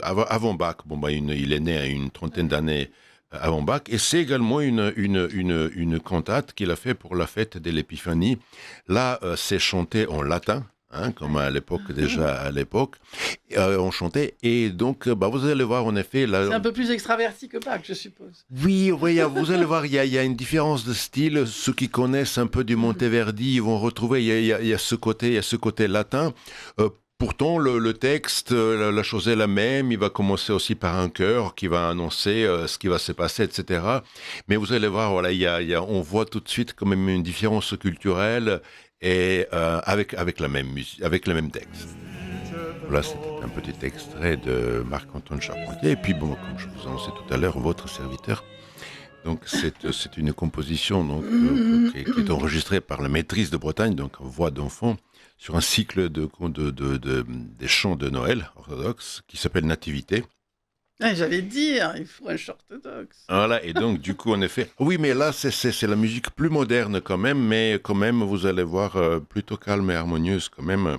avant Bach. Il est né à une trentaine d'années avant Bach, et c'est également une cantate qu'il a fait pour la fête de l'Épiphanie. Là, c'est chanté en latin, comme à l'époque on chantait, et donc vous allez voir en effet... C'est un peu plus extraverti que Bach, je suppose. Oui, vous allez voir, il y a une différence de style. Ceux qui connaissent un peu du Monteverdi, ils vont retrouver, il y a ce côté latin. Pourtant, le texte, la chose est la même. Il va commencer aussi par un chœur qui va annoncer ce qui va se passer, etc. Mais vous allez voir, voilà, on voit tout de suite quand même une différence culturelle et avec la même musique, avec le même texte. Voilà, c'était un petit extrait de Marc-Antoine Charpentier. Et puis, comme je vous annonçais tout à l'heure, votre serviteur. Donc, c'est une composition qui est enregistrée par la Maîtrise de Bretagne, donc en voix d'enfant, sur un cycle des chants de Noël orthodoxes qui s'appelle Nativité. J'allais dire, il faut un chant orthodoxe. Voilà, et donc du coup, en effet... Oui, mais là, c'est la musique plus moderne quand même, mais quand même, vous allez voir, plutôt calme et harmonieuse quand même.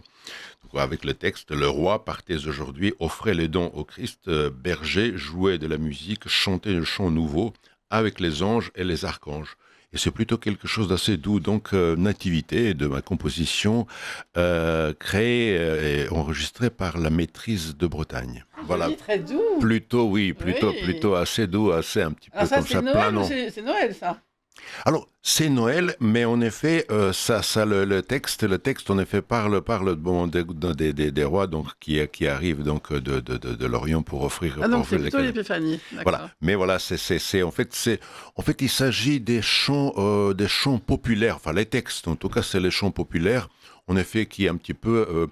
Avec le texte, le roi, partez aujourd'hui, offrez les dons au Christ, berger, jouez de la musique, chantez le chant nouveau avec les anges et les archanges. Et c'est plutôt quelque chose d'assez doux. Donc, Nativité de ma composition, créée et enregistrée par la Maîtrise de Bretagne. Voilà. Très doux. Plutôt assez doux, assez un petit peu ça, comme ça, Noël, planant. C'est Noël, ça. Alors, c'est Noël, mais en effet, le texte, en effet, parle des rois donc, qui arrivent donc, de l'Orient pour offrir... Ah, donc c'est plutôt l'Épiphanie. Voilà. Mais voilà, en fait, il s'agit des chants populaires, enfin, les textes, en tout cas, c'est les chants populaires, en effet, qui est un petit peu...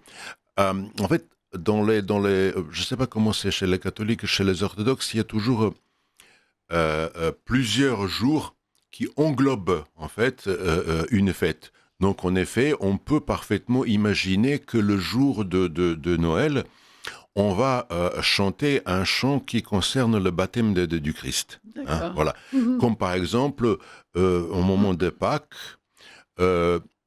en fait, dans les, je ne sais pas comment c'est chez les catholiques, chez les orthodoxes, il y a toujours plusieurs jours qui englobe en fait une fête. Donc en effet, on peut parfaitement imaginer que le jour de Noël, on va chanter un chant qui concerne le baptême du Christ. Voilà. Comme par exemple, au moment de Pâques,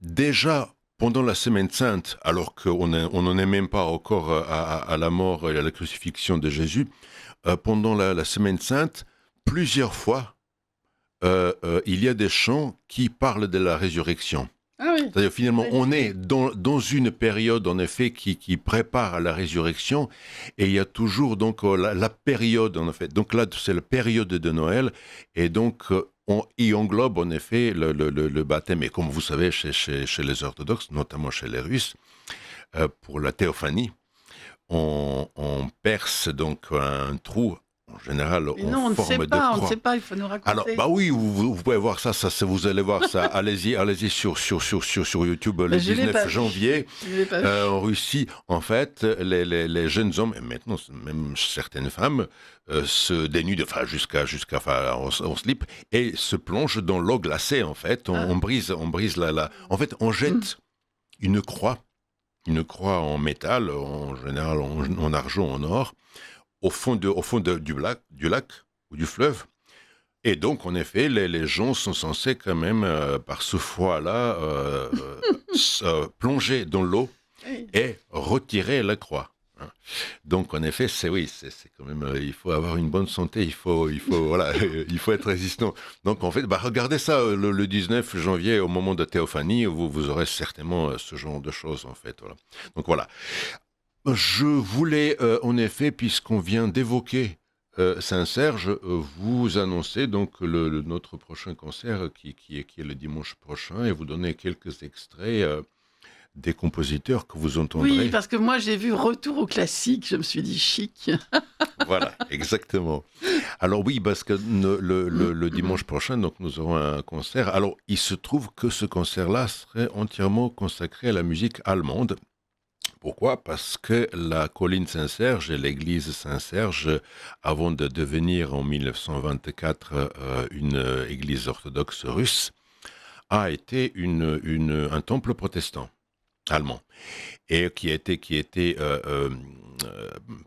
déjà pendant la Semaine Sainte, alors qu'on n'en est même pas encore à la mort et à la crucifixion de Jésus, pendant la Semaine Sainte, plusieurs fois, il y a des chants qui parlent de la résurrection. Ah oui. C'est-à-dire finalement, on est dans une période en effet qui prépare à la résurrection, et il y a toujours donc la période en effet. Donc là, c'est la période de Noël, et donc on y englobe en effet le baptême. Et comme vous savez, chez les orthodoxes, notamment chez les Russes, pour la théophanie, on perce donc un trou. En général, on ne sait pas, il faut nous raconter. Alors, oui, vous pouvez voir ça, vous allez voir ça. allez-y sur YouTube le 19 janvier. En Russie, en fait, les jeunes hommes, et maintenant même certaines femmes, se dénudent, jusqu'à en slip, et se plongent dans l'eau glacée, en fait. On brise en fait, on jette une croix en métal, en général en argent, en or, au fond du lac ou du fleuve. Et donc, en effet, les gens sont censés quand même, par ce froid-là, plonger dans l'eau et retirer la croix. Donc, en effet, c'est quand même, il faut avoir une bonne santé, il faut être résistant. Donc, en fait, regardez ça le 19 janvier, au moment de Théophanie, vous aurez certainement ce genre de choses, en fait. Voilà. Donc, voilà. Je voulais, en effet, puisqu'on vient d'évoquer Saint-Serge, vous annoncez donc notre prochain concert qui est le dimanche prochain et vous donnez quelques extraits des compositeurs que vous entendrez. Oui, parce que moi j'ai vu Retour au classique, je me suis dit chic. Voilà, exactement. Alors oui, parce que le dimanche prochain, donc nous aurons un concert. Alors il se trouve que ce concert-là serait entièrement consacré à la musique allemande. Pourquoi ? Parce que la colline Saint-Serge et l'église Saint-Serge, avant de devenir en 1924 une église orthodoxe russe, a été un temple protestant allemand et qui a été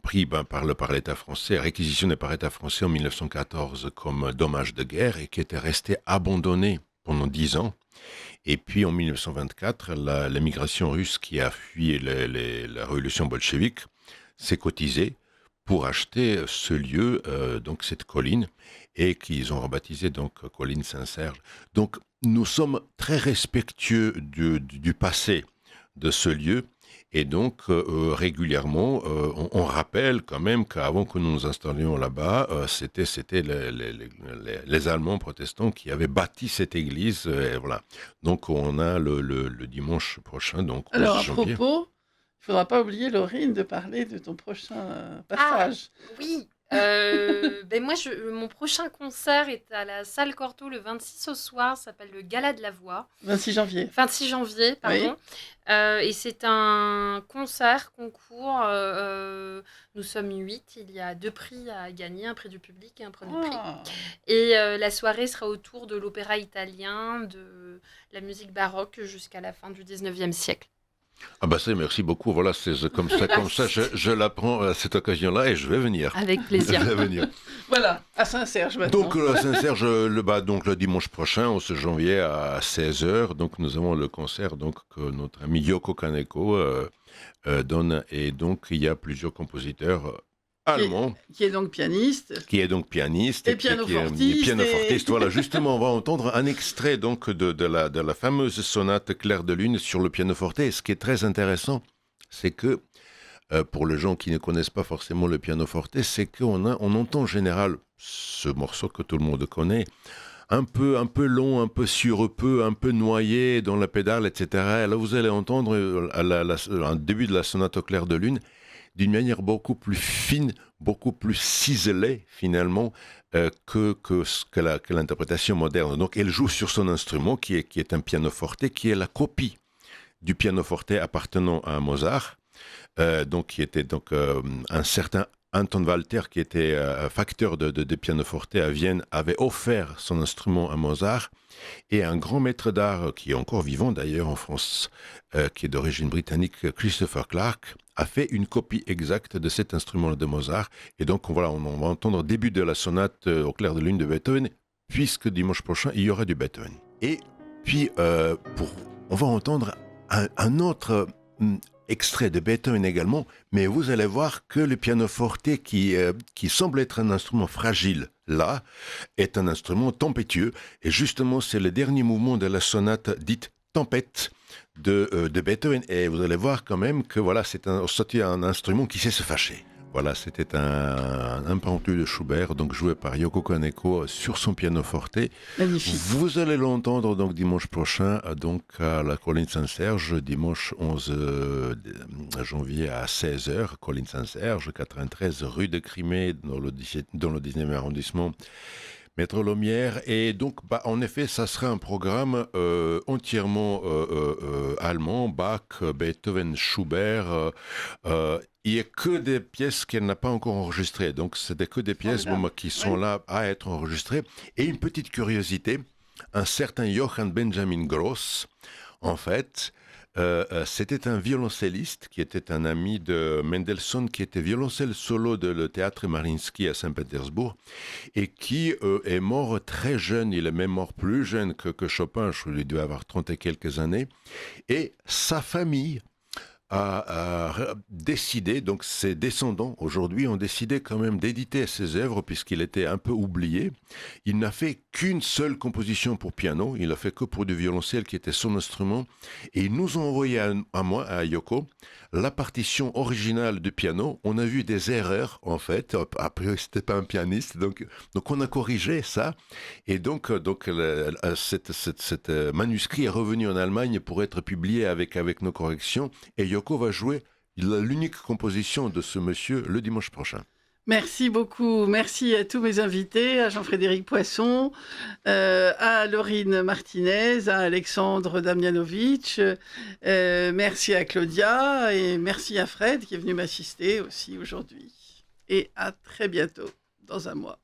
pris par l'État français, réquisitionné par l'État français en 1914 comme dommage de guerre et qui était resté abandonné pendant 10 ans. Et puis en 1924, l'émigration russe qui a fui la révolution bolchevique s'est cotisée pour acheter ce lieu, donc cette colline, et qu'ils ont rebaptisé donc colline Saint-Serge. Donc nous sommes très respectueux du passé de ce lieu. Et donc, régulièrement, on rappelle quand même qu'avant que nous nous installions là-bas, c'était les Allemands protestants qui avaient bâti cette église. Et voilà. Donc, on a le dimanche prochain, donc 11 Alors, à janvier. propos, il ne faudra pas oublier, Laurine, de parler de ton prochain passage. Oui. Moi, mon prochain concert est à la salle Cortot le 26 au soir, ça s'appelle le Gala de la Voix. 26 janvier. 26 janvier, pardon. Oui. Et c'est un concert, concours. Nous sommes 8. Il y a 2 prix à gagner, un prix du public et un premier prix. Et la soirée sera autour de l'opéra italien, de la musique baroque jusqu'à la fin du 19e siècle. Ah bah ça, merci beaucoup. Voilà, c'est comme ça, je l'apprends à cette occasion-là et je vais venir. Avec plaisir. Je vais venir. Voilà, à Saint-Serge maintenant. Donc à Saint-Serge, le dimanche prochain, 11 janvier à 16h, donc nous avons le concert donc que notre ami Yoko Kaneko donne, et donc il y a plusieurs compositeurs allemand. Qui est donc pianiste. Qui est donc pianiste. Et pianofortiste. Pianofortiste. Voilà, justement, on va entendre un extrait donc de la fameuse sonate Clair de Lune sur le pianoforte. Et ce qui est très intéressant, c'est que, pour les gens qui ne connaissent pas forcément le pianoforte, c'est qu'on entend en général ce morceau que tout le monde connaît, un peu long, un peu surepeux, un peu noyé dans la pédale, etc. Et là, vous allez entendre un début de la sonate au clair de lune d'une manière beaucoup plus fine, beaucoup plus ciselée, finalement, que l'interprétation moderne. Donc, elle joue sur son instrument, qui est un pianoforte, qui est la copie du pianoforte appartenant à Mozart, qui était un certain Anton Walter, qui était facteur de pianoforte à Vienne, avait offert son instrument à Mozart, et un grand maître d'art, qui est encore vivant d'ailleurs en France, qui est d'origine britannique, Christopher Clark, a fait une copie exacte de cet instrument de Mozart. Et donc voilà, on va entendre le début de la sonate au clair de lune de Beethoven, puisque dimanche prochain, il y aura du Beethoven. Et puis, on va entendre un autre extrait de Beethoven également, mais vous allez voir que le pianoforte, qui semble être un instrument fragile, là, est un instrument tempétueux. Et justement, c'est le dernier mouvement de la sonate dite Tempête de Beethoven. Et vous allez voir quand même que voilà, c'est un instrument qui sait se fâcher. Voilà, c'était un impromptu de Schubert, donc joué par Yoko Kaneko sur son pianoforte. Magnifique. Vous allez l'entendre donc dimanche prochain, donc à la colline Saint-Serge, dimanche 11 janvier à 16h, colline Saint-Serge, 93 rue de Crimée, dans le 19e arrondissement. Maître Lomière. Et donc, en effet, ça sera un programme entièrement allemand, Bach, Beethoven, Schubert. Il n'y a que des pièces qu'elle n'a pas encore enregistrées. Donc, c'est que des pièces qui sont là à être enregistrées. Et une petite curiosité, un certain Johann Benjamin Gross, en fait, c'était un violoncelliste qui était un ami de Mendelssohn, qui était violoncelle solo de le théâtre Mariinsky à Saint-Pétersbourg, et qui est mort très jeune. Il est même mort plus jeune que Chopin, je lui dois avoir 30 et quelques années. Et sa famille a décidé, donc ses descendants aujourd'hui ont décidé quand même d'éditer ses œuvres puisqu'il était un peu oublié. Il n'a fait qu'une seule composition pour piano, il a fait que pour du violoncelle qui était son instrument, et ils nous ont envoyé à moi, à Yoko, la partition originale du piano. On a vu des erreurs, en fait. Après, c'était pas un pianiste, donc on a corrigé ça. Et donc cet manuscrit est revenu en Allemagne pour être publié avec nos corrections. Et Yoko va jouer l'unique composition de ce monsieur le dimanche prochain. Merci beaucoup. Merci à tous mes invités, à Jean-Frédéric Poisson, à Laurine Martinez, à Alexandre Damjanovic. Merci à Claudia et merci à Fred qui est venu m'assister aussi aujourd'hui. Et à très bientôt, dans un mois.